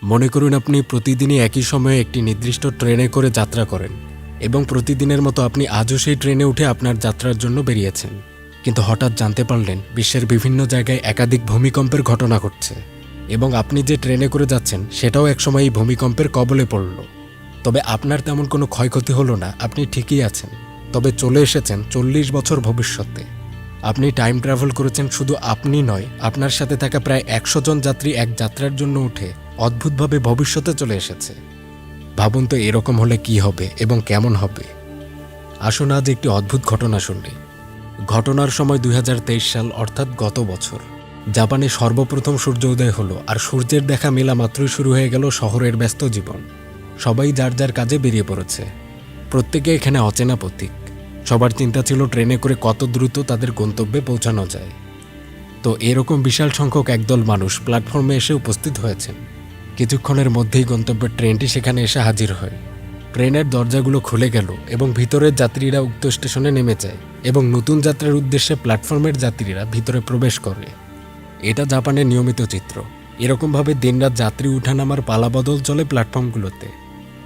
মনে করুন আপনি প্রতিদিনই একই সময়ে একটি নির্দিষ্ট ট্রেনে করে যাত্রা করেন এবং প্রতিদিনের মতো আপনি আজও সেই ট্রেনে উঠে আপনার যাত্রার জন্য বেরিয়েছেন, কিন্তু হঠাৎ জানতে পারলেন বিশ্বের বিভিন্ন জায়গায় একাধিক ভূমিকম্পের ঘটনা ঘটছে এবং আপনি যে ট্রেনে করে যাচ্ছেন সেটাও একসময় এই ভূমিকম্পের কবলে পড়ল। তবে আপনার তেমন কোনো ক্ষয়ক্ষতি হলো না, আপনি ঠিকই আছেন। তবে চলে এসেছেন 40 বছর ভবিষ্যতে। আপনি টাইম ট্রাভেল করেছেন, শুধু আপনি নয়, আপনার সাথে থাকা প্রায় 100 জন যাত্রী এক যাত্রার জন্য উঠে অদ্ভুতভাবে ভবিষ্যতে চলে এসেছে। ভাবুন তো এরকম হলে কি হবে এবং কেমন হবে। আসুন আজ একটি অদ্ভুত ঘটনা শুনি। ঘটনার সময় 2023 সাল, অর্থাৎ গত বছর। জাপানে সর্বপ্রথম সূর্য উদয় হলো আর সূর্যের দেখা মেলা মাত্রই শুরু হয়ে গেল শহরের ব্যস্ত জীবন। সবাই যার যার কাজে বেরিয়ে পড়েছে, প্রত্যেকে এখানে অচেনা পথিক। সবার চিন্তা ছিল ট্রেনে করে কত দ্রুত তাদের গন্তব্যে পৌঁছানো যায়। তো এরকম বিশাল সংখ্যক একদল মানুষ প্ল্যাটফর্মে এসে উপস্থিত হয়েছেন। কিছুক্ষণের মধ্যেই গন্তব্যের ট্রেনটি সেখানে এসে হাজির হয়। ট্রেনের দরজাগুলো খুলে গেল এবং ভিতরের যাত্রীরা উক্ত স্টেশনে নেমে যায় এবং নতুন যাত্রার উদ্দেশ্যে প্ল্যাটফর্মের যাত্রীরা ভিতরে প্রবেশ করে। এটা জাপানের নিয়মিত চিত্র। এরকমভাবে দিনরাত যাত্রী উঠানামার পালাবদল চলে প্ল্যাটফর্মগুলোতে।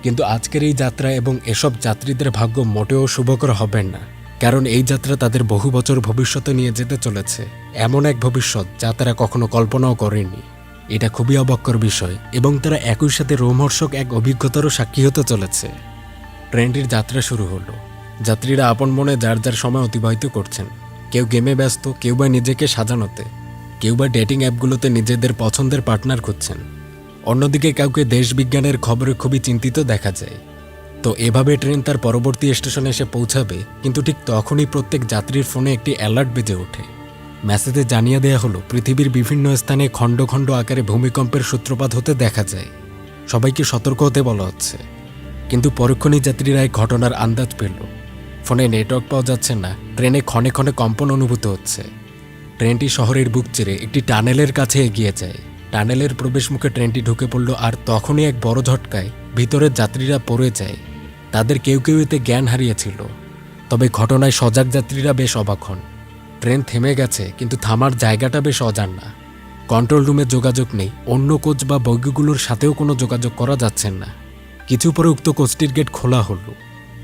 কিন্তু আজকের এই যাত্রা এবং এসব যাত্রীদের ভাগ্য মোটেও শুভকর হবেন না, কারণ এই যাত্রা তাদের বহু বছর ভবিষ্যতে নিয়ে যেতে চলেছে, এমন এক ভবিষ্যৎ যা তারা কখনো কল্পনাও করেনি। এটা খুবই অবাককর বিষয় এবং তারা একই সাথে রোমহর্ষক এক অভিজ্ঞতারও সাক্ষী হতে চলেছে। ট্রেনটির যাত্রা শুরু হলো। যাত্রীরা আপন মনে যার যার সময় অতিবাহিত করছেন। কেউ গেমে ব্যস্ত, কেউ বা নিজেকে সাজানোতে, কেউ বা ডেটিং অ্যাপগুলোতে নিজেদের পছন্দের পার্টনার খুঁজছেন। অন্যদিকে কাউকে দেশবিজ্ঞানের খবরে খুবই চিন্তিত দেখা যায়। তো এভাবে ট্রেন তার পরবর্তী স্টেশনে এসে পৌঁছাবে, কিন্তু ঠিক তখনই প্রত্যেক যাত্রীর ফোনে একটি অ্যালার্ট বেজে ওঠে। মেসেজে জানিয়ে দেয়া হলো পৃথিবীর বিভিন্ন স্থানে খণ্ড খণ্ড আকারে ভূমিকম্পের সূত্রপাত হতে দেখা যায়। সবাইকে সতর্ক হতে বলা হচ্ছে। কিন্তু পরক্ষণেই যাত্রীরা এই ঘটনার আন্দাজ পেল। ফোনে নেটওয়ার্ক পাওয়া যাচ্ছে না, ট্রেনে ক্ষণে ক্ষণে কম্পন অনুভূত হচ্ছে। ট্রেনটি শহরের বুক চিরে একটি টানেলের কাছে এগিয়ে যায়। টানেলের প্রবেশমুখে ট্রেনটি ঢুকে পড়ল আর তখনই এক বড় ঝটকায় ভিতরের যাত্রীরা পড়ে যায়। তাদের কেউ কেউ এতে জ্ঞান হারিয়েছিল। তবে ঘটনায় সজাগ যাত্রীরা বেশ অবাক হন। ট্রেন থেমে গেছে, কিন্তু থামার জায়গাটা বেশ অজানা। কন্ট্রোল রুমে যোগাযোগ নেই, অন্য কোচ বা বগিগুলোর সাথেও কোনো যোগাযোগ করা যাচ্ছে না। কিছু পরে উক্ত কোচটির গেট খোলা হলো।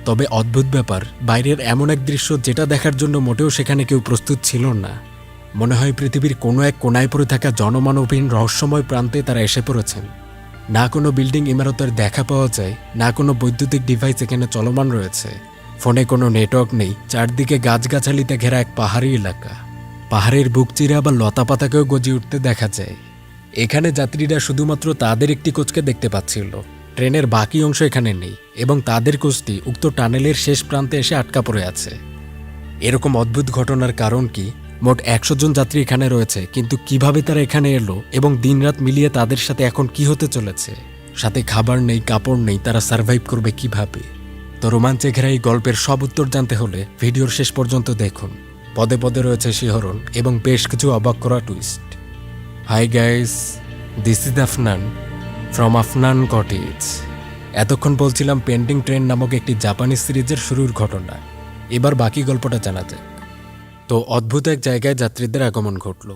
তবে অদ্ভুত ব্যাপার, বাইরের এমন এক দৃশ্য যেটা দেখার জন্য মোটেও সেখানে কেউ প্রস্তুত ছিল না। মনে হয় পৃথিবীর কোনো এক কোনায় পড়ে থাকা জনমানবহীন রহস্যময় প্রান্তে তারা এসে পড়েছেন। না কোনো বিল্ডিং ইমারতের দেখা পাওয়া যায়, না কোনো বৈদ্যুতিক ডিভাইস এখানে চলমান রয়েছে। ফোনে কোনো নেটওয়ার্ক নেই, চারদিকে গাছগাছালিতে ঘেরা এক পাহাড়ি এলাকা। পাহাড়ের বুক চিরে আবার লতাপাতাকেও গজিয়ে উঠতে দেখা যায়। এখানে যাত্রীরা শুধুমাত্র তাদের একটি কোচকে দেখতে পাচ্ছিল। ট্রেনের বাকি অংশ এখানে নেই এবং তাদের কোচটি উক্ত টানেলের শেষ প্রান্তে এসে আটকা পড়ে আছে। এরকম অদ্ভুত ঘটনার কারণ কি? মোট 100 জন যাত্রী এখানে রয়েছে, কিন্তু কিভাবে তারা এখানে এলো এবং দিনরাত মিলিয়ে তাদের সাথে এখন কি হতে চলেছে? সাথে খাবার নেই, কাপড় নেই, তারা সার্ভাইভ করবে কিভাবে? তো রোমাঞ্চে ঘেরা এই গল্পের সব উত্তর জানতে হলে ভিডিওর শেষ পর্যন্ত দেখুন। পদে পদে রয়েছে শিহরণ এবং বেশ কিছু অবাক করা twist. Hi guys, this is Afnan from Afnan cottage. এতক্ষণ বলছিলাম পেন্টিং ট্রেন নামক একটি জাপানি সিরিজের শুরুর ঘটনা। এবার বাকি গল্পটা জানা যাক। তো অদ্ভুত এক জায়গায় যাত্রীদের আগমন ঘটল।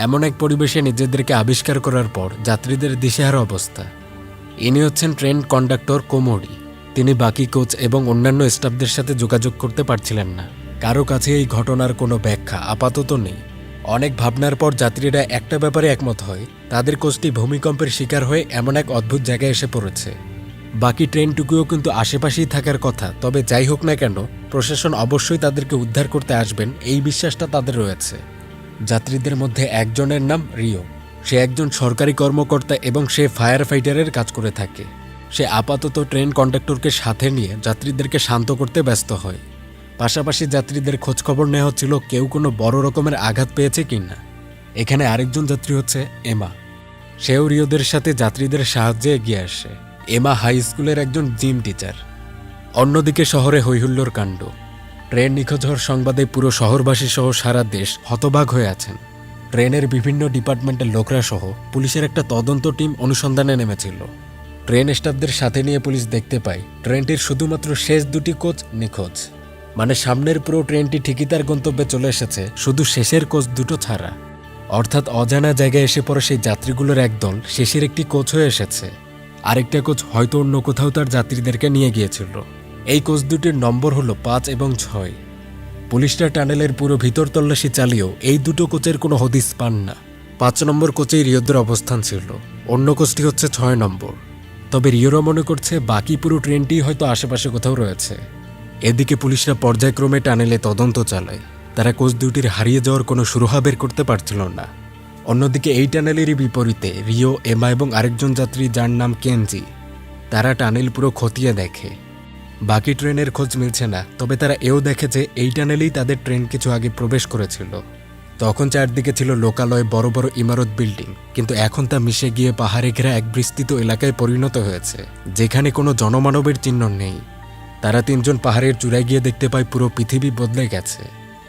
এমন এক পরিবেশে নিজেদেরকে আবিষ্কার করার পর যাত্রীদের দিশেহারা অবস্থা। ইনি হচ্ছেন ট্রেন কন্ডাক্টর কোমোরি। তিনি বাকি কোচ এবং অন্যান্য স্টাফদের সাথে যোগাযোগ করতে পারছিলেন না। কারো কাছে এই ঘটনার কোনো ব্যাখ্যা আপাতত নেই। অনেক ভাবনার পর যাত্রীরা একটা ব্যাপারে একমত হয়, তাদের কোচটি ভূমিকম্পের শিকার হয়ে এমন এক অদ্ভুত জায়গায় এসে পড়েছে। বাকি ট্রেনটুকুও কিন্তু আশেপাশেই থাকার কথা। তবে যাই হোক না কেন, প্রশাসন অবশ্যই তাদেরকে উদ্ধার করতে আসবেন, এই বিশ্বাসটা তাদের রয়েছে। যাত্রীদের মধ্যে একজনের নাম রিও। সে একজন সরকারি কর্মকর্তা এবং সে ফায়ার ফাইটারের কাজ করে থাকে। সে আপাতত ট্রেন কন্ডাক্টরকে সাথে নিয়ে যাত্রীদেরকে শান্ত করতে ব্যস্ত হয়। পাশাপাশি যাত্রীদের খোঁজখবর নেওয়া হচ্ছিল কেউ কোনো বড় রকমের আঘাত পেয়েছে কিনা। এখানে আরেকজন যাত্রী হচ্ছে এমা। সেও রিওদের সাথে যাত্রীদের সাহায্যে এগিয়ে আসে। এমা হাই স্কুলের একজন জিম টিচার। অন্যদিকে শহরে হৈহুল্লোর কাণ্ড। ট্রেন নিখোঁজ হওয়ার সংবাদে পুরো শহরবাসী সহ সারা দেশ হতবাক হয়ে আছেন। ট্রেনের বিভিন্ন ডিপার্টমেন্টের লোকরা সহ পুলিশের একটা তদন্ত টিম অনুসন্ধানে নেমেছিল। ট্রেন স্টাফদের সাথে নিয়ে পুলিশ দেখতে পায় ট্রেনটির শুধুমাত্র শেষ দুটি কোচ নিখোঁজ। মানে সামনের পুরো ট্রেনটি ঠিকই তার গন্তব্যে চলে এসেছে, শুধু শেষের কোচ দুটো ছাড়া। অর্থাৎ অজানা জায়গায় এসে পড়ে সেই যাত্রীগুলোর একদল শেষের একটি কোচ হয়ে এসেছে। আরেকটা কোচ হয়তো অন্য কোথাও তার যাত্রীদেরকে নিয়ে গিয়েছিল। এই কোচ দুটির নম্বর হলো 5 এবং 6। পুলিশরা টানেলের পুরো ভিতর তল্লাশি চালিয়েও এই দুটো কোচের কোনো হদিস পান না। 5 নম্বর কোচেই রিওদের অবস্থান ছিল, অন্য কোচটি হচ্ছে 6 নম্বর। তবে রিওরা মনে করছে বাকি পুরো ট্রেনটি হয়তো আশেপাশে কোথাও রয়েছে। এদিকে পুলিশরা পর্যায়ক্রমে টানেলে তদন্ত চালায়। তারা কোচ দুটির হারিয়ে যাওয়ার কোনো সুরাহা বের করতে পারছিল না। অন্যদিকে এই টানেলেরই বিপরীতে রিও, এমা এবং আরেকজন যাত্রী যার নাম কেনজি, তারা টানেল পুরো খতিয়ে দেখে। বাকি ট্রেনের খোঁজ মিলছে না, তবে তারা এও দেখে যে এই টানেলেই তাদের ট্রেন কিছু আগে প্রবেশ করেছিল। তখন চারদিকে ছিল লোকালয়, বড় বড় ইমারত, বিল্ডিং, কিন্তু এখন তা মিশে গিয়ে পাহাড়ে ঘেরা এক বিস্তৃত এলাকায় পরিণত হয়েছে, যেখানে কোনো জনমানবের চিহ্ন নেই। তারা 3 জন পাহাড়ের চূড়ায় গিয়ে দেখতে পায় পুরো পৃথিবী বদলে গেছে।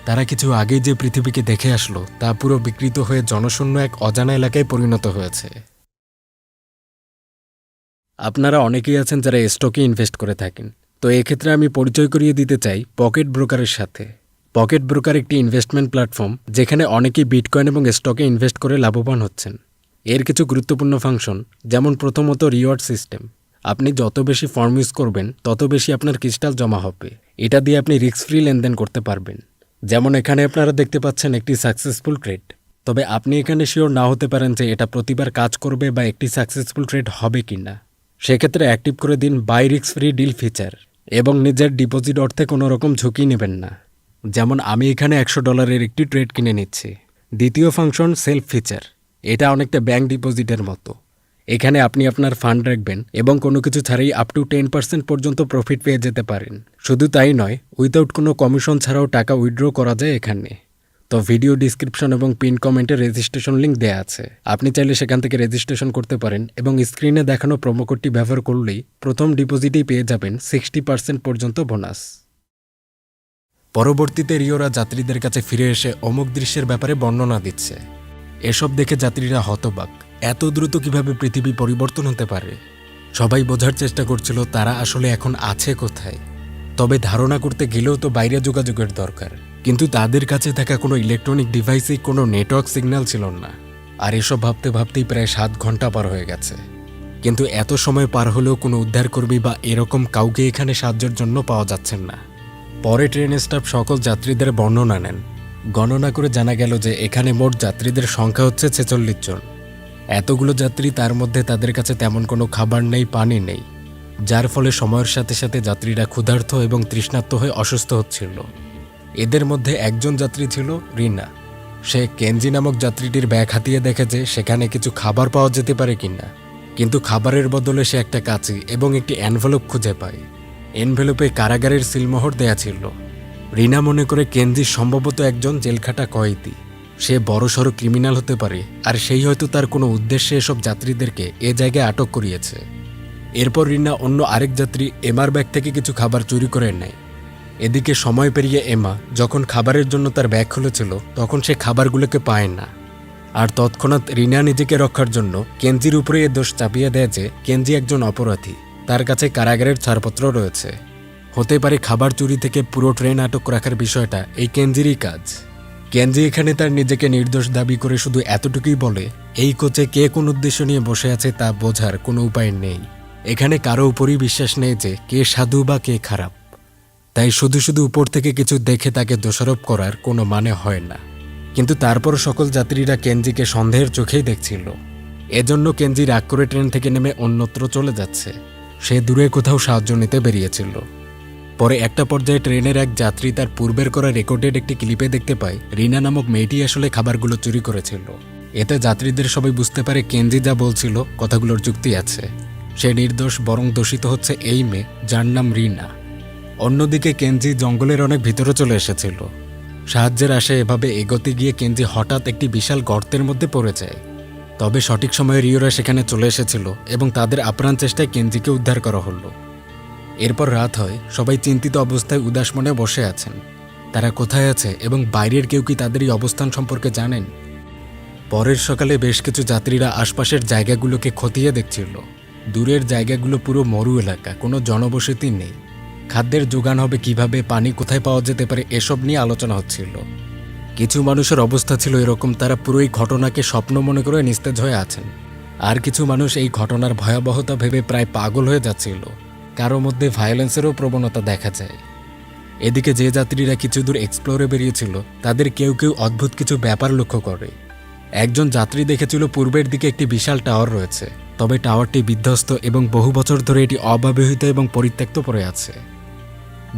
তারা কিছু আগেই যে পৃথিবীকে দেখে আসলো তা পুরো বিকৃত হয়ে জনশূন্য এক অজানা এলাকায় পরিণত হয়েছে। আপনারা অনেকেই আছেন যারা স্টকে ইনভেস্ট করে থাকেন, তো এক্ষেত্রে আমি পরিচয় করিয়ে দিতে চাই পকেট ব্রোকারের সাথে। পকেট ব্রোকার একটি ইনভেস্টমেন্ট প্ল্যাটফর্ম, যেখানে অনেকেই বিটকয়েন এবং স্টকে ইনভেস্ট করে লাভবান হচ্ছেন। এর কিছু গুরুত্বপূর্ণ ফাংশন, যেমন প্রথমত রিওয়ার্ড সিস্টেম। আপনি যত বেশি ফর্ম ইউজ করবেন তত বেশি আপনার ক্রিস্টাল জমা হবে। এটা দিয়ে আপনি রিস্ক ফ্রি লেনদেন করতে পারবেন। যেমন এখানে আপনারা দেখতে পাচ্ছেন একটি সাকসেসফুল ট্রেড, তবে আপনি এখানে শিওর না হতে পারেন যে এটা প্রতিবার কাজ করবে বা একটি সাকসেসফুল ট্রেড হবে কিনা। সেক্ষেত্রে অ্যাক্টিভ করে দিন by risk free deal feature এবং নিজের ডিপোজিট অর্থে কোনো রকম ঝুঁকি নেবেন না। যেমন আমি এখানে $100 একটি ট্রেড কিনে নিচ্ছি। দ্বিতীয় ফাংশন সেলফ ফিচার। এটা অনেকটা ব্যাংক ডিপোজিটের মতো। এখানে আপনি আপনার ফান্ড রাখবেন এবং কোনো কিছু ছাড়াই আপ টু 10% পর্যন্ত প্রফিট পেয়ে যেতে পারেন। শুধু তাই নয়, উইথাউট কোনো কমিশন ছাড়াও টাকা উইথড্র করা যায় এখানে। তো ভিডিও ডিসক্রিপশন এবং পিন কমেন্টে রেজিস্ট্রেশন লিঙ্ক দেওয়া আছে, আপনি চাইলে সেখান থেকে রেজিস্ট্রেশন করতে পারেন এবং স্ক্রিনে দেখানো প্রোমো কোডটি ব্যবহার করলেই প্রথম ডিপোজিটেই পেয়ে যাবেন 60% পর্যন্ত বোনাস। পরবর্তীতে রিওরা যাত্রীদের কাছে ফিরে এসে অমুক দৃশ্যের ব্যাপারে বর্ণনা দিচ্ছে। এসব দেখে যাত্রীরা হতবাক, এত দ্রুত কিভাবে পৃথিবী পরিবর্তন হতে পারে। সবাই বোঝার চেষ্টা করছিল তারা আসলে এখন আছে কোথায়। তবে ধারণা করতে গেলেও তো বাইরে যোগাযোগের দরকার, কিন্তু তাদের কাছে থাকা কোনো ইলেকট্রনিক ডিভাইসে কোনো নেটওয়ার্ক সিগন্যাল ছিল না। আর এসব ভাবতে ভাবতেই প্রায় 7 ঘন্টা পার হয়ে গেছে। কিন্তু এত সময় পার হলেও কোনো উদ্ধারকর্মী বা এরকম কাউকে এখানে সাহায্যের জন্য পাওয়া যাচ্ছেন না। পরে ট্রেন স্টাফ সকল যাত্রীদের বর্ণনা নেন। গণনা করে জানা গেল যে এখানে মোট যাত্রীদের সংখ্যা হচ্ছে 46 জন। এতগুলো যাত্রী, তার মধ্যে তাদের কাছে তেমন কোনো খাবার নেই, পানি নেই, যার ফলে সময়ের সাথে সাথে যাত্রীরা ক্ষুধার্ত এবং তৃষ্ণার্ত হয়ে অসুস্থ হচ্ছিল। এদের মধ্যে একজন যাত্রী ছিল রিনা। সে কেনজি নামক যাত্রীটির ব্যাগ হাতিয়ে দেখে যে সেখানে কিছু খাবার পাওয়া যেতে পারে কিনা, কিন্তু খাবারের বদলে সে একটা কাঁচি এবং একটি এনভেলপ খুঁজে পায়। এনভেলপে কারাগারের সিলমোহর দেয়া ছিল। রিনা মনে করে কেনজি সম্ভবত একজন জেলখাটা কয়েদি। সে বড়সড় ক্রিমিনাল হতে পারে, আর সেই হয়তো তার কোনো উদ্দেশ্যে এসব যাত্রীদেরকে এ জায়গায় আটক করিয়েছে। এরপর রিনা অন্য আরেক যাত্রী এমার ব্যাগ থেকে কিছু খাবার চুরি করে নেয়। এদিকে সময় পেরিয়ে এমা যখন খাবারের জন্য তার ব্যাগ খুলেছিল, তখন সে খাবারগুলোকে পায় না। আর তৎক্ষণাৎ রিনা নিজেকে রক্ষার জন্য কেনজির উপরে এ দোষ চাপিয়ে দেয় যে কেনজি একজন অপরাধী, তার কাছে কারাগারের ছাড়পত্র রয়েছে। হতে পারে খাবার চুরি থেকে পুরো ট্রেন আটক রাখার বিষয়টা এই কেনজিরই কাজ। কেনজি এখানে তার নিজেকে নির্দোষ দাবি করে শুধু এতটুকুই বলে, এই কোচে কে কোন উদ্দেশ্য নিয়ে বসে আছে তা বোঝার কোনো উপায় নেই। এখানে কারো উপরই বিশ্বাস নেই যে কে সাধু বা কে খারাপ। তাই শুধু শুধু উপর থেকে কিছু দেখে তাকে দোষারোপ করার কোনো মানে হয় না। কিন্তু তারপর সকল যাত্রীরা কেনজিকে সন্দেহের চোখেই দেখছিল। এজন্য কেনজি রাগ করে ট্রেন থেকে নেমে অন্যত্র চলে যাচ্ছে। সে দূরে কোথাও সাহায্য নিতে বেরিয়েছিল। পরে একটা পর্যায়ে ট্রেনের এক যাত্রী তার পূর্বের করা রেকর্ডেড একটি ক্লিপে দেখতে পায় রিনা নামক মেয়েটি আসলে খাবারগুলো চুরি করেছিল। এতে যাত্রীদের সবাই বুঝতে পারে কেনজি যা বলছিল কথাগুলোর যুক্তি আছে। সে নির্দোষ, বরং দোষিত হচ্ছে এই মেয়ে যার নাম রিনা। অন্যদিকে কেনজি জঙ্গলের অনেক ভিতরে চলে এসেছিল। সাহায্যের আশায় এভাবে এগোতে গিয়ে কেনজি হঠাৎ একটি বিশাল গর্তের মধ্যে পড়ে যায়। তবে সঠিক সময়ে রিওরা সেখানে চলে এসেছিল এবং তাদের আপ্রাণ চেষ্টায় কেনজিকে উদ্ধার করা হলো। এরপর রাত হয়। সবাই চিন্তিত অবস্থায় উদাস মনে বসে আছেন। তারা কোথায় আছে এবং বাইরের কেউ কি তাদের এই অবস্থান সম্পর্কে জানেন? পরের সকালে বেশ কিছু যাত্রীরা আশপাশের জায়গাগুলোকে খতিয়ে দেখছিল। দূরের জায়গাগুলো পুরো মরু এলাকা, কোনো জনবসতি নেই। খাদ্যের যোগান হবে কিভাবে, পানি কোথায় পাওয়া যেতে পারে, এসব নিয়ে আলোচনা হচ্ছিল। কিছু মানুষের অবস্থা ছিল এরকম, তারা পুরোই ঘটনাকে স্বপ্ন মনে করে নিস্তেজ হয়ে আছেন। আর কিছু মানুষ এই ঘটনার ভয়াবহতা ভেবে প্রায় পাগল হয়ে যাচ্ছিল। কারো মধ্যে ভায়োলেন্সেরও প্রবণতা দেখা যায়। এদিকে যে যাত্রীরা কিছু দূর এক্সপ্লোরে বেরিয়েছিল তাদের কেউ কেউ অদ্ভুত কিছু ব্যাপার লক্ষ্য করে। একজন যাত্রী দেখেছিল পূর্বের দিকে একটি বিশাল টাওয়ার রয়েছে, তবে টাওয়ারটি বিধ্বস্ত এবং বহু বছর ধরে এটি অব্যবহৃত এবং পরিত্যক্ত পড়ে আছে।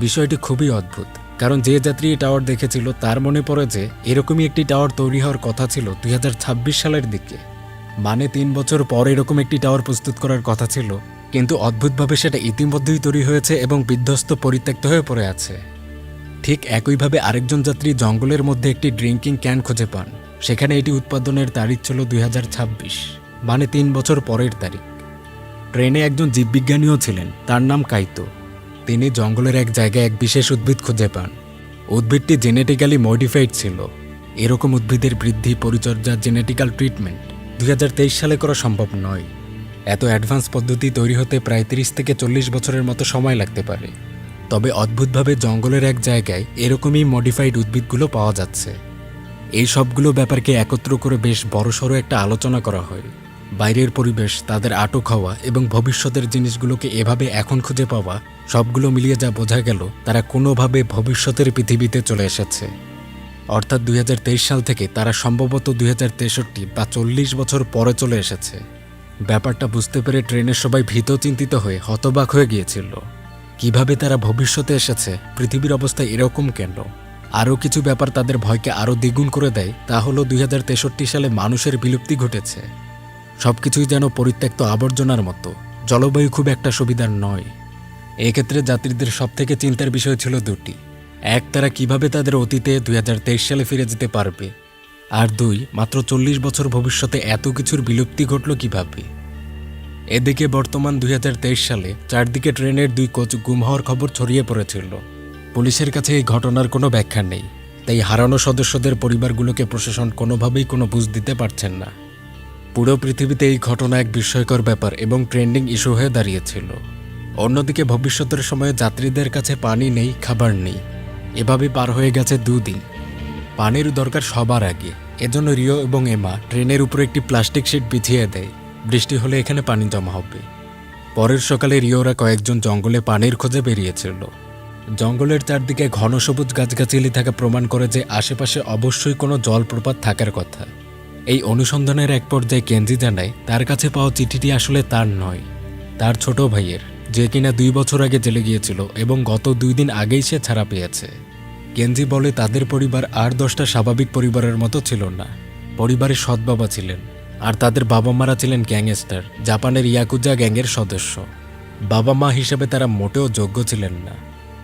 বিষয়টি খুবই অদ্ভুত, কারণ যে যাত্রী এই টাওয়ার দেখেছিল তার মনে পড়ে যে এরকমই একটি টাওয়ার তৈরি হওয়ার কথা ছিল 2026 সালের দিকে। মানে 3 বছর পর এরকম একটি টাওয়ার প্রস্তুত করার কথা ছিল, কিন্তু অদ্ভুতভাবে সেটা ইতিমধ্যেই তৈরি হয়েছে এবং বিধ্বস্ত পরিত্যক্ত হয়ে পড়ে আছে। ঠিক একইভাবে আরেকজন যাত্রী জঙ্গলের মধ্যে একটি ড্রিঙ্কিং ক্যান খুঁজে পান। সেখানে এটি উৎপাদনের তারিখ ছিল 2026, মানে 3 বছর পরের তারিখ। ট্রেনে একজন জীববিজ্ঞানীও ছিলেন, তার নাম কাইতো। তিনি জঙ্গলের এক জায়গায় এক বিশেষ উদ্ভিদ খুঁজে পান। উদ্ভিদটি জেনেটিক্যালি মডিফাইড ছিল। এরকম উদ্ভিদের বৃদ্ধি, পরিচর্যা, জেনেটিক্যাল ট্রিটমেন্ট 2023 সালে করা সম্ভব নয়। এত অ্যাডভান্স পদ্ধতি তৈরি হতে প্রায় 30 থেকে 40 বছরের মতো সময় লাগতে পারে। তবে অদ্ভুতভাবে জঙ্গলের এক জায়গায় এরকমই মডিফাইড উদ্ভিদগুলো পাওয়া যাচ্ছে। এই সবগুলো ব্যাপারকে একত্র করে বেশ বড়সড় একটা আলোচনা করা হয়। বাইরের পরিবেশ, তাদের আটক হওয়া এবং ভবিষ্যতের জিনিসগুলোকে এভাবে এখন খুঁজে পাওয়া, সবগুলো মিলিয়ে যা বোঝা গেল তারা কোনোভাবে ভবিষ্যতের পৃথিবীতে চলে এসেছে। অর্থাৎ 2023 সাল থেকে তারা সম্ভবত 2063 বা 40 বছর পরে চলে এসেছে। ব্যাপারটা বুঝতে পেরে ট্রেনের সবাই ভীত চিন্তিত হয়ে হতবাক হয়ে গিয়েছিল। কিভাবে তারা ভবিষ্যতে এসেছে, পৃথিবীর অবস্থা এরকম কেন? আরও কিছু ব্যাপার তাদের ভয়কে আরও দ্বিগুণ করে দেয়। তা হলো 2063 সালে মানুষের বিলুপ্তি ঘটেছে। সবকিছুই যেন পরিত্যক্ত আবর্জনার মতো। জলবায়ু খুব একটা সুবিধার নয়। এক্ষেত্রে যাত্রীদের সবথেকে চিন্তার বিষয় ছিল দুটি। এক, তারা কিভাবে তাদের অতীতে 2023 সালে ফিরে যেতে পারবে, আর দুই, মাত্র 40 বছর ভবিষ্যতে এত কিছুর বিলুপ্তি ঘটল কিভাবে। এদিকে বর্তমান 2023 সালে চারদিকে ট্রেনের 2 কোচ গুম হওয়ার খবর ছড়িয়ে পড়েছিল। পুলিশের কাছে এই ঘটনার কোনো ব্যাখ্যা নেই, তাই হারানো সদস্যদের পরিবারগুলোকে প্রশাসন কোনোভাবেই কোনো বুঝ দিতে পারছেন না। পুরো পৃথিবীতে এই ঘটনা এক বিস্ময়কর ব্যাপার এবং ট্রেন্ডিং ইস্যু হয়ে দাঁড়িয়েছিল। অন্যদিকে ভবিষ্যতের সময়ে যাত্রীদের কাছে পানি নেই, খাবার নেই। এভাবে পার হয়ে গেছে 2 দিন। পানির দরকার সবার আগে, এজন্য রিও এবং এমা ট্রেনের উপরে একটি প্লাস্টিক শিট বিছিয়ে দেয়। বৃষ্টি হলে এখানে পানি জমা হবে। পরের সকালে রিওরা কয়েকজন জঙ্গলে পানির খোঁজে বেরিয়েছিল। জঙ্গলের চারদিকে ঘন সবুজ গাছগাছালি থাকা প্রমাণ করে যে আশেপাশে অবশ্যই কোনো জলপ্রপাত থাকার কথা। এই অনুসন্ধানের এক পর্যায়ে কেনজি জানায় তার কাছে পাওয়া চিঠিটি আসলে তার নয়, তার ছোট ভাইয়ের, যে কিনা 2 বছর আগে জেলে গিয়েছিল এবং গত 2 দিন আগেই সে ছাড়া পেয়েছে। কেনজি বলে তাদের পরিবার আর 10টা স্বাভাবিক পরিবারের মতো ছিল না। পরিবারের সৎ বাবা ছিলেন, আর তাদের বাবা মারা ছিলেন গ্যাংস্টার, জাপানের ইয়াকুজা গ্যাংয়ের সদস্য। বাবা মা হিসেবে তারা মোটেও যোগ্য ছিলেন না।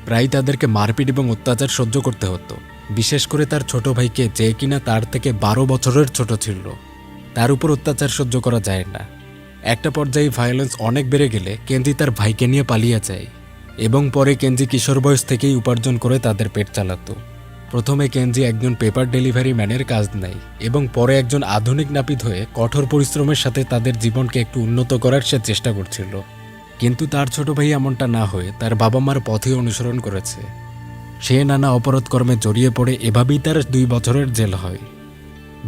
প্রায় তাদেরকে মারপিট এবং অত্যাচার সহ্য করতে হতো, বিশেষ করে তার ছোট ভাইকে, যে কিনা তার থেকে 12 বছরের ছোট ছিল। তার উপর অত্যাচার সহ্য করা যায় না। একটা পর্যায়ে ভায়োলেন্স অনেক বেড়ে গেলে কেনজি তার ভাইকে নিয়ে পালিয়ে যায় এবং পরে কেনজি কিশোর বয়স থেকেই উপার্জন করে তাদের পেট চালাতো। প্রথমে কেনজি একজন পেপার ডেলিভারি ম্যানের কাজ নেয় এবং পরে একজন আধুনিক নাপিত হয়ে কঠোর পরিশ্রমের সাথে তাদের জীবনকে একটু উন্নত করার সে চেষ্টা করছিল। কিন্তু তার ছোট ভাই এমনটা না হয়ে তার বাবা মার পথে অনুসরণ করেছে। সে নানা অপরাধ কর্মে জড়িয়ে পড়ে, এভাবেই তার 2 বছরের জেল হয়।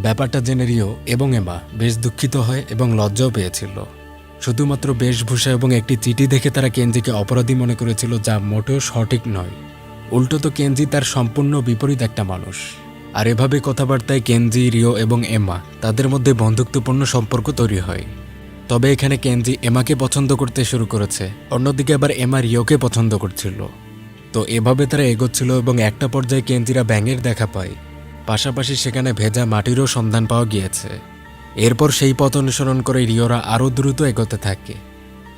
ব্যাপারটা জেনে রিও এবং এমা বেশ দুঃখিত হয় এবং লজ্জাও পেয়েছিল। শুধুমাত্র বেশভূষা এবং একটি চিঠি দেখে তারা কেনজিকে অপরাধী মনে করেছিল, যা মোটেও সঠিক নয়। উল্টো তো কেনজি তার সম্পূর্ণ বিপরীত একটা মানুষ। আর এভাবে কথাবার্তায় কেনজি, রিও এবং এমা তাদের মধ্যে বন্ধুত্বপূর্ণ সম্পর্ক তৈরি হয়। তবে এখানে কেনজি এমাকে পছন্দ করতে শুরু করেছে, অন্যদিকে আবার এমা রিওকে পছন্দ করছিল। তো এভাবে তারা এগোচ্ছিল এবং একটা পর্যায়ে কেনজিরা ব্যাঙের দেখা পায়। পাশাপাশি সেখানে ভেজা মাটিরও সন্ধান পাওয়া গিয়েছে। এরপর সেই পথ অনুসরণ করে রিওরা আরও দ্রুত এগোতে থাকে।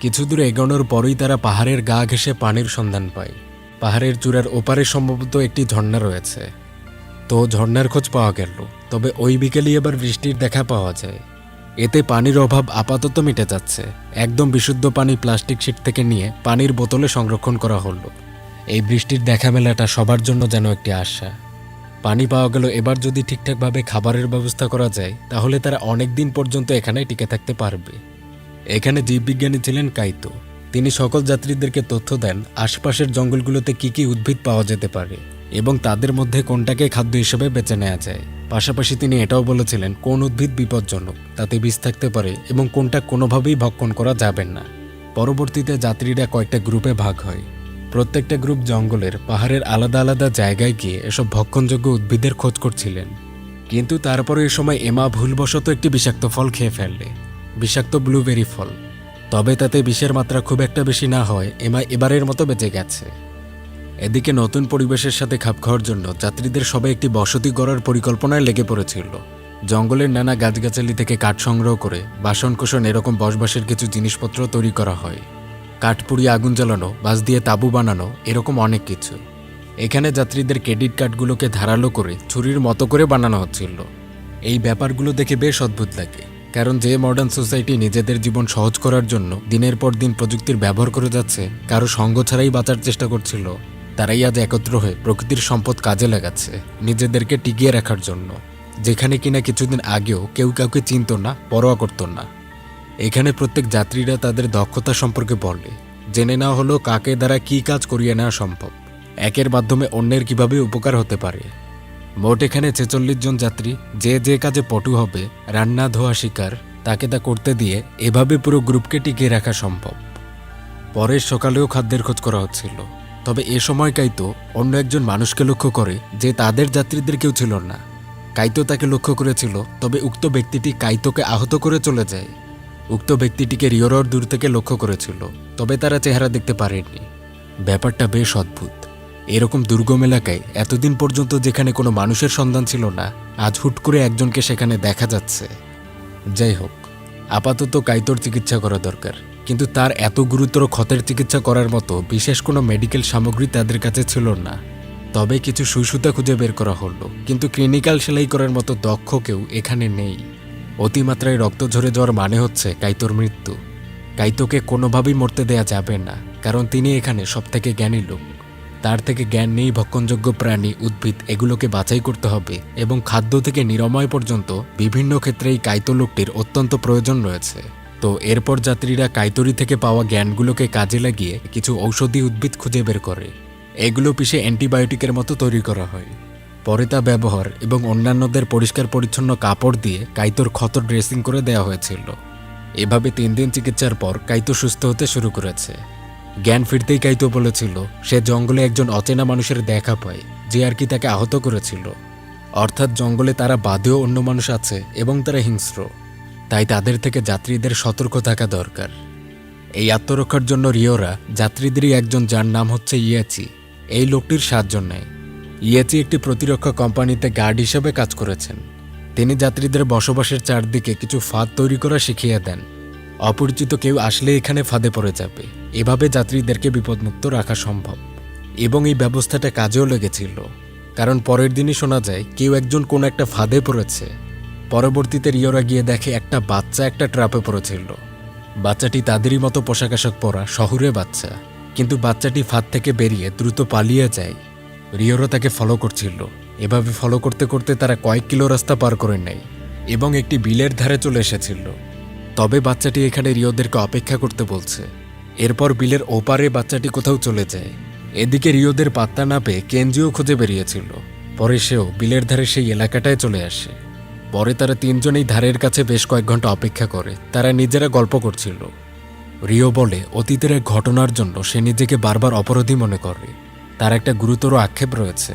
কিছু দূর এগোনোর পরই তারা পাহাড়ের গা ঘেঁষে পানির সন্ধান পায়। পাহাড়ের চূড়ার ওপারে সম্ভবত একটি ঝর্ণা রয়েছে। তো ঝর্ণার খোঁজ পাওয়া গেল, তবে ওই বিকেলেই এবার বৃষ্টির দেখা পাওয়া যায়। এতে পানির অভাব আপাতত মিটে যাচ্ছে। একদম বিশুদ্ধ পানি প্লাস্টিক শিট থেকে নিয়ে পানির বোতলে সংরক্ষণ করা হলো। এই বৃষ্টির দেখা মেলাটা সবার জন্য যেন একটি আশা। পানি পাওয়া গেল, এবার যদি ঠিকঠাকভাবে খাবারের ব্যবস্থা করা যায় তাহলে তারা অনেক দিন পর্যন্ত এখানে টিকে থাকতে পারবে। এখানে জীববিজ্ঞানী ছিলেন কাইতো। তিনি সকল যাত্রীদেরকে তথ্য দেন আশপাশের জঙ্গলগুলোতে কি কি উদ্ভিদ পাওয়া যেতে পারে এবং তাদের মধ্যে কোনটাকে খাদ্য হিসেবে বেছে নেওয়া যায়। পাশাপাশি তিনি এটাও বলেছিলেন কোন উদ্ভিদ বিপজ্জনক, তাতে বিষ থাকতে পারে এবং কোনটা কোনোভাবেই ভক্ষণ করা যাবে না। পরবর্তীতে যাত্রীরা কয়েকটা গ্রুপে ভাগ হয়। প্রত্যেকটা গ্রুপ জঙ্গলের পাহাড়ের আলাদা আলাদা জায়গায় গিয়ে এসব ভক্ষণযোগ্য উদ্ভিদের খোঁজ করছিলেন। কিন্তু তারপরে এ সময় এমা ভুলবশত একটি বিষাক্ত ফল খেয়ে ফেললে, বিষাক্ত ব্লুবেরি ফল। তবে তাতে বিষের মাত্রা খুব একটা বেশি না হয় এমা এবারের মতো বেঁচে গেছে। এদিকে নতুন পরিবেশের সাথে খাপ খাওয়ার জন্য যাত্রীদের সবাই একটি বসতি গড়ার পরিকল্পনায় লেগে পড়েছিল। জঙ্গলের নানা গাছগাছালি থেকে কাঠ সংগ্রহ করে বাসনকোসন এরকম বসবাসের কিছু জিনিসপত্র তৈরি করা হয়। কাঠ পুড়িয়ে আগুন জ্বালানো, বাঁশ দিয়ে তাঁবু বানানো, এরকম অনেক কিছু। এখানে যাত্রীদের ক্রেডিট কার্ডগুলোকে ধারালো করে ছুরির মতো করে বানানো হচ্ছিল। এই ব্যাপারগুলো দেখে বেশ অদ্ভুত লাগে, কারণ যে মডার্ন সোসাইটি নিজেদের জীবন সহজ করার জন্য দিনের পর দিন প্রযুক্তির ব্যবহার করে যাচ্ছে, কারো সঙ্গ ছাড়াই বাঁচার চেষ্টা করছিল, তারাই আজ একত্র হয়ে প্রকৃতির সম্পদ কাজে লাগাচ্ছে নিজেদেরকে টিকিয়ে রাখার জন্য, যেখানে কিনা কিছুদিন আগেও কেউ কাউকে চিনত না, পরোয়া করত না। এখানে প্রত্যেক যাত্রীরা তাদের দক্ষতা সম্পর্কে বলে, জেনে নেওয়া হলো কাকে দ্বারা কী কাজ করিয়ে নেওয়া সম্ভব, একের মাধ্যমে অন্যের কিভাবে উপকার হতে পারে। মোট এখানে ৪৬ জন যাত্রী, যে যে কাজে পটু হবে, রান্না ধোয়া শিকার, তাকে তা করতে দিয়ে এভাবে পুরো গ্রুপকে টিকিয়ে রাখা সম্ভব। পরের সকালেও খাদ্যের খোঁজ করা হচ্ছিল। তবে এ সময় কাইতো অন্য একজন মানুষকে লক্ষ্য করে যে তাদের যাত্রীদের কেউ ছিল না। কাইতো তাকে লক্ষ্য করেছিল, তবে উক্ত ব্যক্তিটি কাইতোকে আহত করে চলে যায়। উক্ত ব্যক্তিটিকে রিওরর দূর থেকে লক্ষ্য করেছিল, তবে তারা চেহারা দেখতে পারেনি। ব্যাপারটা বেশ অদ্ভুত। এরকম দুর্গম এলাকায় এতদিন পর্যন্ত যেখানে কোনো মানুষের সন্ধান ছিল না, আজ হুট করে একজনকে সেখানে দেখা যাচ্ছে। যাই হোক, আপাতত কাইতোর চিকিৎসা করা দরকার, কিন্তু তার এত গুরুতর ক্ষতের চিকিৎসা করার মতো বিশেষ কোনো মেডিকেল সামগ্রী তাদের কাছে ছিল না। তবে কিছু সুইসুতা খুঁজে বের করা হলো, কিন্তু ক্লিনিক্যাল সেলাই করার মতো দক্ষ কেউ এখানে নেই। অতিমাত্রায় রক্ত ঝরে যাওয়ার মানে হচ্ছে কাইতোর মৃত্যু। কাইতোকে কোনোভাবেই মরতে দেয়া যাবে না, কারণ তিনি এখানে সবথেকে জ্ঞানী লোক। তার থেকে জ্ঞান নেই ভক্ষণযোগ্য প্রাণী, উদ্ভিদ, এগুলোকে বাছাই করতে হবে এবং খাদ্য থেকে নিরাময় পর্যন্ত বিভিন্ন ক্ষেত্রেই কাইতো লোকটির অত্যন্ত প্রয়োজন রয়েছে। তো এরপর যাত্রীরা কাইতরি থেকে পাওয়া জ্ঞানগুলোকে কাজে লাগিয়ে কিছু ঔষধি উদ্ভিদ খুঁজে বের করে। এগুলো পিষে অ্যান্টিবায়োটিকের মতো তৈরি করা হয়। পরে তা ব্যবহার এবং অন্যান্যদের পরিষ্কার পরিচ্ছন্ন কাপড় দিয়ে কাইতোর ক্ষত ড্রেসিং করে দেওয়া হয়েছিল। এভাবে ৩ দিন চিকিৎসার পর কাইতো সুস্থ হতে শুরু করেছে। জ্ঞান ফিরতেই কাইতো বলেছিল সে জঙ্গলে একজন অচেনা মানুষের দেখা পায়, যে আর কি তাকে আহত করেছিল। অর্থাৎ জঙ্গলে তারা বাদেও অন্য মানুষ আছে এবং তারা হিংস্র, তাই তাদের থেকে যাত্রীদের সতর্ক থাকা দরকার। এই আত্মরক্ষার জন্য রিওরা যাত্রীদেরই একজন, যার নাম হচ্ছে ইয়াচি, এই লোকটির সাহায্য নেয়। ইয়াচি একটি প্রতিরক্ষা কোম্পানিতে গার্ড হিসেবে কাজ করেছেন। তিনি যাত্রীদের বসবাসের চারদিকে কিছু ফাঁদ তৈরি করা শিখিয়ে দেন। অপরিচিত কেউ আসলে এখানে ফাঁদে পড়ে যাবে, এভাবে যাত্রীদেরকে বিপদমুক্ত রাখা সম্ভব। এবং এই ব্যবস্থাটা কাজেও লেগেছিল, কারণ পরের দিনই শোনা যায় কেউ একজন কোনো একটা ফাঁদে পড়েছে। পরবর্তীতে রিওরা গিয়ে দেখে একটা বাচ্চা একটা ট্র্যাপে পড়েছিল। বাচ্চাটি তাদেরই মতো পোশাক আশাক পরা শহুরে বাচ্চা, কিন্তু বাচ্চাটি ফাঁদ থেকে বেরিয়ে দ্রুত পালিয়ে যায়। রিওরা তাকে ফলো করছিল। এভাবে ফলো করতে করতে তারা কয়েক কিলো রাস্তা পার করে নেয় এবং একটি বিলের ধারে চলে এসেছিল। তবে বাচ্চাটি এখানে রিওদেরকে অপেক্ষা করতে বলছে। এরপর বিলের ওপারে বাচ্চাটি কোথাও চলে যায়। এদিকে রিওদের পাত্তা না পেয়ে কেনজিও খুঁজে বেরিয়েছিল। পরে সেও বিলের ধারে সেই এলাকাটায় চলে আসে। পরে তারা 3 জনেই ধারের কাছে বেশ কয়েক ঘন্টা অপেক্ষা করে। তারা নিজেরা গল্প করছিল। রিও বলে অতীতের এক ঘটনার জন্য সে নিজেকে বারবার অপরাধী মনে করে। তার একটা গুরুতর আক্ষেপ রয়েছে।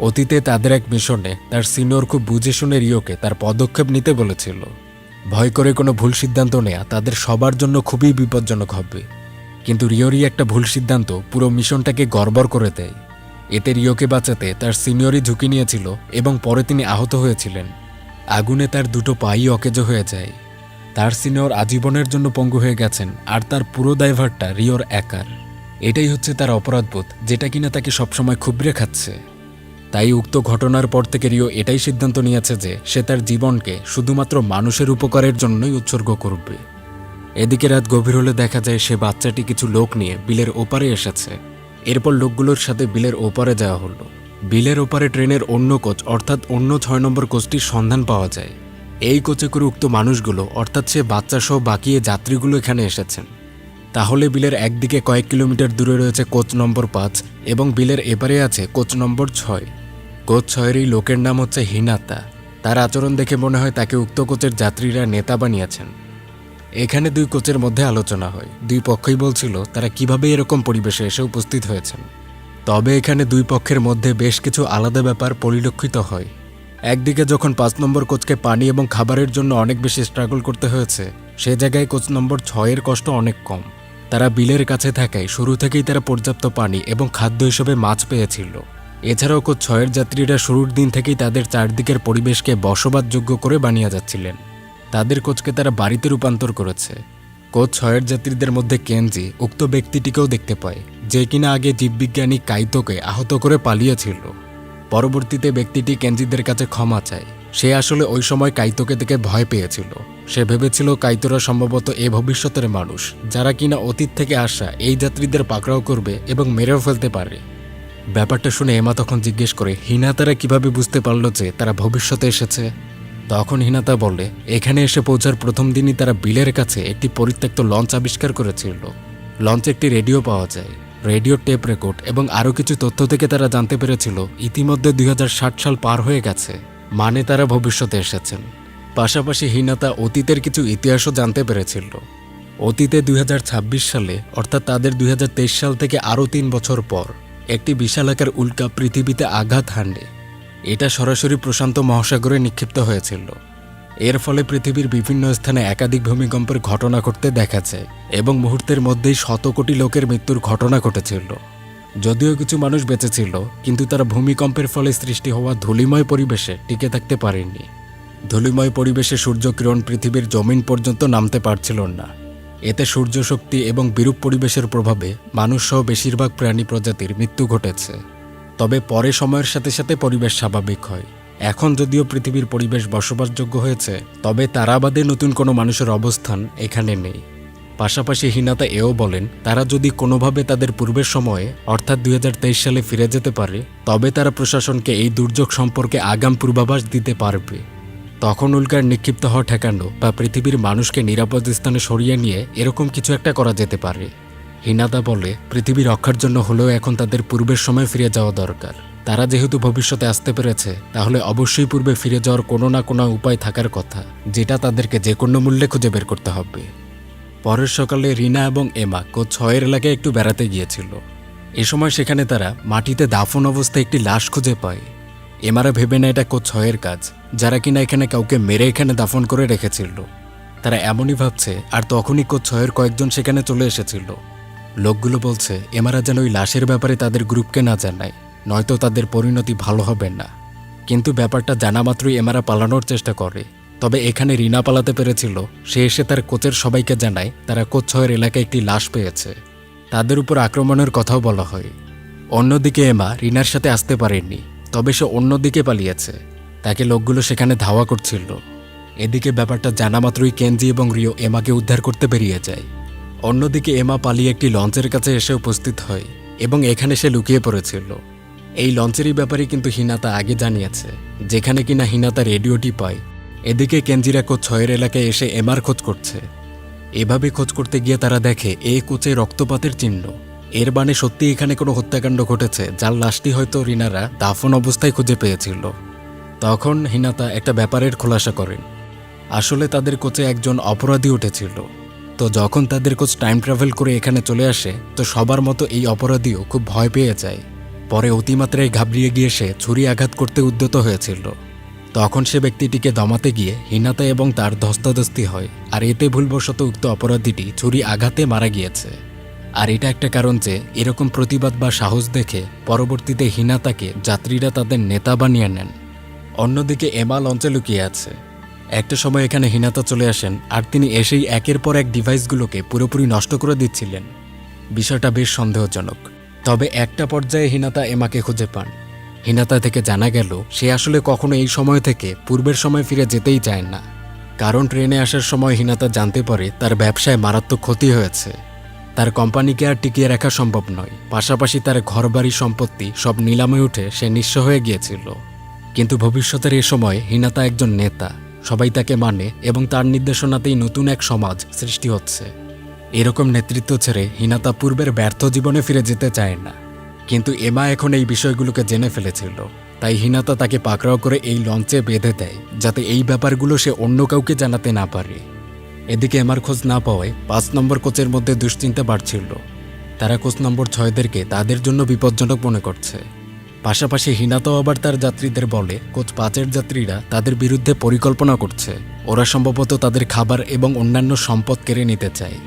অতীতে তাদের এক মিশনে তার সিনিয়র খুব বুঝে শুনে রিওকে তার পদক্ষেপ নিতে বলেছিল। ভয় করে কোনো ভুল সিদ্ধান্ত নেওয়া তাদের সবার জন্য খুবই বিপজ্জনক হবে। কিন্তু রিওরই একটা ভুল সিদ্ধান্ত পুরো মিশনটাকে গড়বড় করে দেয়। এতে রিওকে বাঁচাতে তার সিনিয়রই ঝুঁকি নিয়েছিল এবং পরে তিনি আহত হয়েছিলেন। আগুনে তার 2টো পাই অকেজো হয়ে যায়। তার সিনিয়র আজীবনের জন্য পঙ্গু হয়ে গেছেন, আর তার পুরো দায়ভারটা রিওর একার। এটাই হচ্ছে তার অপরাধবোধ, যেটা কিনা তাকে সবসময় খুবড়ে খাচ্ছে। তাই উক্ত ঘটনার পর থেকে রিও এটাই সিদ্ধান্ত নিয়েছে যে সে তার জীবনকে শুধুমাত্র মানুষের উপকারের জন্যই উৎসর্গ করবে। এদিকে রাত গভীর হলে দেখা যায় সে বাচ্চাটি কিছু লোক নিয়ে বিলের ওপারে এসেছে। এরপর লোকগুলোর সাথে বিলের ওপারে যাওয়া হলো। বিলের ওপারে ট্রেনের অন্য কোচ, অর্থাৎ অন্য 6 নম্বর কোচটির সন্ধান পাওয়া যায়। এই কোচে করে উক্ত মানুষগুলো, অর্থাৎ সে বাচ্চা সহ বাকি যাত্রীগুলো এখানে এসেছেন। তাহলে বিলের একদিকে কয়েক কিলোমিটার দূরে রয়েছে কোচ নম্বর 5 এবং বিলের এপারে আছে কোচ নম্বর 6। কোচ 6-এর এই লোকের নাম হচ্ছে হিনাতা। তার আচরণ দেখে মনে হয় তাকে উক্ত কোচের যাত্রীরা নেতা বানিয়েছেন। এখানে দুই কোচের মধ্যে আলোচনা হয়। দুই পক্ষই বলছিল তারা কিভাবে এরকম পরিবেশে এসে উপস্থিত হয়েছেন। তবে এখানে দুই পক্ষের মধ্যে বেশ কিছু আলাদা ব্যাপার পরিলক্ষিত হয়। একদিকে যখন 5 নম্বর কোচকে পানি এবং খাবারের জন্য অনেক বেশি স্ট্রাগল করতে হয়েছে, সে জায়গায় কোচ নম্বর 6-এর কষ্ট অনেক কম। তারা বিলের কাছে থাকায় শুরু থেকেই তারা পর্যাপ্ত পানি এবং খাদ্য হিসেবে মাছ পেয়েছিল। এছাড়াও কোচ 6-এর যাত্রীরা শুরুর দিন থেকেই তাদের চারদিকের পরিবেশকে বসবাসযোগ্য করে বানিয়ে যাচ্ছিলেন। তাদের কোচকে তারা বাড়িতে রূপান্তর করেছে। কোচ 6-এর যাত্রীদের মধ্যে কেনজি উক্ত ব্যক্তিটিকেও দেখতে পায়, যে কিনা আগে জীববিজ্ঞানী কাইতোকে আহত করে পালিয়েছিল। পরবর্তীতে ব্যক্তিটি কেনজিদের কাছে ক্ষমা চায়। সে আসলে ওই সময় কাইতোকে দেখে ভয় পেয়েছিল। সে ভেবেছিল কাইতোরা সম্ভবত এ ভবিষ্যতের মানুষ, যারা কিনা অতীত থেকে আসা এই যাত্রীদের পাকড়াও করবে এবং মেরেও ফেলতে পারে। ব্যাপারটা শুনে এমা তখন জিজ্ঞেস করে হিনাতারা কিভাবে বুঝতে পারল যে তারা ভবিষ্যতে এসেছে। তখন হিনাতা বলে, এখানে এসে পৌঁছার প্রথম দিনই তারা বিলের কাছে একটি পরিত্যক্ত লঞ্চ আবিষ্কার করেছিল। লঞ্চে একটি রেডিও পাওয়া যায়, রেডিও টেপ রেকর্ড এবং আরও কিছু তথ্য থেকে তারা জানতে পেরেছিল ইতিমধ্যে 2060 সাল পার হয়ে গেছে, মানে তারা ভবিষ্যতে এসেছেন। পাশাপাশি হিনাতা অতীতের কিছু ইতিহাসও জানতে পেরেছিল। অতীতে 2026 সালে, অর্থাৎ তাদের 2023 সাল থেকে আরও 3 বছর পর, একটি বিশালাকার উল্কা পৃথিবীতে আঘাত হানবে। এটা সরাসরি প্রশান্ত মহাসাগরে নিক্ষিপ্ত হয়েছিল। এর ফলে পৃথিবীর বিভিন্ন স্থানে একাধিক ভূমিকম্পের ঘটনা ঘটতে দেখা যায় এবং মুহূর্তের মধ্যেই 100 কোটি লোকের মৃত্যুর ঘটনা ঘটেছিল। যদিও কিছু মানুষ বেঁচে ছিল, কিন্তু তারা ভূমিকম্পের ফলে সৃষ্টি হওয়া ধূলিময় পরিবেশে টিকে থাকতে পারেনি। ধূলিময় পরিবেশে সূর্যকিরণ পৃথিবীর জমিন পর্যন্ত নামতে পারছিল না। এতে সূর্য শক্তি এবং বিরূপ পরিবেশের প্রভাবে মানুষসহ বেশিরভাগ প্রাণী প্রজাতির মৃত্যু ঘটেছে। তবে পরে সময়ের সাথে সাথে পরিবেশ স্বাভাবিক হয়। এখন যদিও পৃথিবীর পরিবেশ বসবাসযোগ্য হয়েছে, তবে তারা বাদে নতুন কোনো মানুষের অবস্থান এখানে নেই। পাশাপাশি হিনাতা এও বলেন, তারা যদি কোনোভাবে তাদের পূর্বের সময়ে অর্থাৎ 2023 সালে ফিরে যেতে পারে, তবে তারা প্রশাসনকে এই দুর্যোগ সম্পর্কে আগাম পূর্বাভাস দিতে পারবে। তখন উল্কার নিক্ষিপ্ত হওয়া ঠেকানো বা পৃথিবীর মানুষকে নিরাপদ স্থানে সরিয়ে নিয়ে এরকম কিছু একটা করা যেতে পারে। হিনাতা বলে, পৃথিবী রক্ষার জন্য হলেও এখন তাদের পূর্বের সময় ফিরে যাওয়া দরকার। তারা যেহেতু ভবিষ্যতে আসতে পেরেছে, তাহলে অবশ্যই পূর্বে ফিরে যাওয়ার কোনো না কোনো উপায় থাকার কথা, যেটা তাদেরকে যে কোনো মূল্যে খুঁজে বের করতে হবে। পরের সকালে রিনা এবং এমা কোচ 6-এর এলাকায় একটু বেড়াতে গিয়েছিল। এ সময় সেখানে তারা মাটিতে দাফন অবস্থায় একটি লাশ খুঁজে পায়। এমারা ভেবে না এটা কোচ 6-এর কাজ, যারা কিনা এখানে কাউকে মেরে এখানে দাফন করে রেখেছিল। তারা এমনই ভাবছে, আর তখনই কোচ 6-এর কয়েকজন সেখানে চলে এসেছিল। লোকগুলো বলছে এমারা যেন ওই লাশের ব্যাপারে তাদের গ্রুপকে না জানায়, নয়তো তাদের পরিণতি ভালো হবে না। কিন্তু ব্যাপারটা জানা মাত্রই এমারা পালানোর চেষ্টা করে। তবে এখানে রিনা পালাতে পেরেছিল। সে এসে তার কোচের সবাইকে জানায় তারা কোচ 6-এর এলাকায় একটি লাশ পেয়েছে। তাদের উপর আক্রমণের কথাও বলা হয়। অন্যদিকে এমা রিনার সাথে আসতে পারেনি, তবে সে অন্যদিকে পালিয়েছে। তাকে লোকগুলো সেখানে ধাওয়া করছিল। এদিকে ব্যাপারটা জানা মাত্রই কেনজি এবং রিও এমাকে উদ্ধার করতে বেরিয়ে যায়। অন্যদিকে এমা পালিয়ে একটি লঞ্চের কাছে এসে উপস্থিত হয় এবং এখানে সে লুকিয়ে পড়েছিল। এই লঞ্চেরই ব্যাপারে কিন্তু হিনাতা আগে জানিয়েছে, যেখানে কিনা হিনাতা রেডিওটি পায়। এদিকে কেনজিরা কোচ 6-এর এলাকায় এসে এমার খোঁজ করছে। এভাবে খোঁজ করতে গিয়ে তারা দেখে এই কোচে রক্তপাতের চিহ্ন। এর মানে সত্যি এখানে কোনো হত্যাকাণ্ড ঘটেছে, যার লাশটি হয়তো রিনারা দাফন অবস্থায় খুঁজে পেয়েছিল। তখন হিনাতা একটা ব্যাপারের খোলাসা করেন। আসলে তাদের কোচে একজন অপরাধী উঠেছিল। তো যখন তাদের কোচ টাইম ট্রাভেল করে এখানে চলে আসে, তো সবার মতো এই অপরাধীও খুব ভয় পেয়ে যায়। পরে অতিমাত্রায় ঘাবড়িয়ে গিয়ে সে ছুরি আঘাত করতে উদ্যত হয়েছিল। তখন সে ব্যক্তিটিকে দমাতে গিয়ে হিনাতা এবং তার ধস্তাধস্তি হয়, আর এতে ভুলবশত উক্ত অপরাধীটি ছুরি আঘাতে মারা গিয়েছে। আর এটা একটা কারণ যে এরকম প্রতিবাদ বা সাহস দেখে পরবর্তীতে হিনাতাকে যাত্রীরা তাদের নেতা বানিয়ে নেন। অন্যদিকে এমা লঞ্চে লুকিয়ে আছে। একটা সময় এখানে হিনাতা চলে আসেন, আর তিনি এসেই একের পর এক ডিভাইসগুলোকে পুরোপুরি নষ্ট করে দিচ্ছিলেন। বিষয়টা বেশ সন্দেহজনক। তবে একটা পর্যায়ে হিনাতা এমাকে খুঁজে পান। হিনাতা থেকে জানা গেল সে আসলে কখনো এই সময় থেকে পূর্বের সময় ফিরে যেতেই চায় না। কারণ ট্রেনে আসার সময় হিনাতা জানতে পারে তার ব্যবসায় মারাত্মক ক্ষতি হয়েছে। তার কোম্পানিকে আর টিকিয়ে রাখা সম্ভব নয়। পাশাপাশি তার ঘরবাড়ি সম্পত্তি সব নিলামে উঠে সে নিঃস্ব হয়ে গিয়েছিল। কিন্তু ভবিষ্যতের এ সময় হিনাতা একজন নেতা, সবাই তাকে মানে এবং তার নির্দেশনাতেই নতুন এক সমাজ সৃষ্টি হচ্ছে। এরকম নেতৃত্ব ছেড়ে হিনাতা পূর্বের ব্যর্থ জীবনে ফিরে যেতে চায় না, কিন্তু এমা এখন এই বিষয়গুলোকে জেনে ফেলেছিল। তাই হিনাতা তাকে পাকড়াও করে এই লঞ্চে বেঁধে দেয়, যাতে এই ব্যাপারগুলো সে অন্য কাউকে জানাতে না পারে। এদিকে এমার খোঁজ না পাওয়ায় 5 নম্বর কোচের মধ্যে দুশ্চিন্তা বাড়ছিল। তারা কোচ নম্বর 6দেরকে তাদের জন্য বিপজ্জনক মনে করছে। পাশাপাশি হিনাতাও আবার তার যাত্রীদের বলে কোচ 5-এর যাত্রীরা তাদের বিরুদ্ধে পরিকল্পনা করছে, ওরা সম্ভবত তাদের খাবার এবং অন্যান্য সম্পদ কেড়ে নিতে চায়।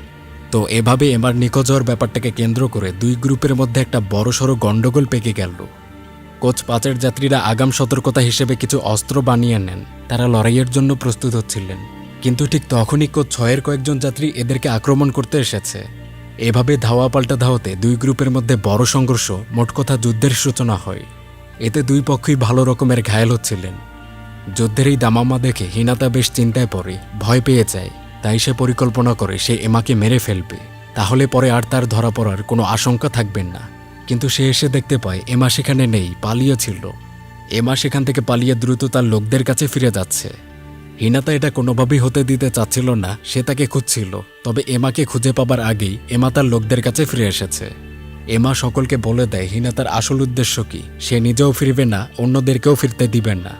তো এভাবে এমার নিখোঁজ হওয়ার ব্যাপারটাকে কেন্দ্র করে 2 গ্রুপের মধ্যে একটা বড়সড় গণ্ডগোল পেকে গেল। কোচ 5-এর যাত্রীরা আগাম সতর্কতা হিসেবে কিছু অস্ত্র বানিয়ে নেন, তারা লড়াইয়ের জন্য প্রস্তুত হচ্ছিলেন। কিন্তু ঠিক তখনই কোচ 6-এর কয়েকজন যাত্রী এদেরকে আক্রমণ করতে এসেছে। এভাবে ধাওয়া পাল্টা ধাওয়াতে 2 গ্রুপের মধ্যে বড় সংঘর্ষ, মোট কথা যুদ্ধের সূচনা হয়। এতে 2 পক্ষই ভালো রকমের ঘায়েল হচ্ছিলেন। যুদ্ধের এই দামামা দেখে হিনাতা বেশ চিন্তায় পড়ে, ভয় পেয়ে যায়। তাই সে পরিকল্পনা করে সে এমাকে মেরে ফেলবে, তাহলে পরে আর তার ধরা পড়ার কোনো আশঙ্কা থাকবেন না। কিন্তু সে এসে দেখতে পায় এমা সেখানে নেই, পালিয়েছিল। এমা সেখান থেকে পালিয়ে দ্রুত তার লোকদের কাছে ফিরে যাচ্ছে। হিনাতা এটা কোনোভাবেই হতে দিতে চাচ্ছিল না, সে তাকে খুঁজছিল। তবে এমাকে খুঁজে পাবার আগেই এমা তার লোকদের কাছে ফিরে এসেছে। এমা সকলকে বলে দেয় হিনাতার আসল উদ্দেশ্য কি, সে নিজেও ফিরবে না, অন্যদেরকেও ফিরতে দিবেন না।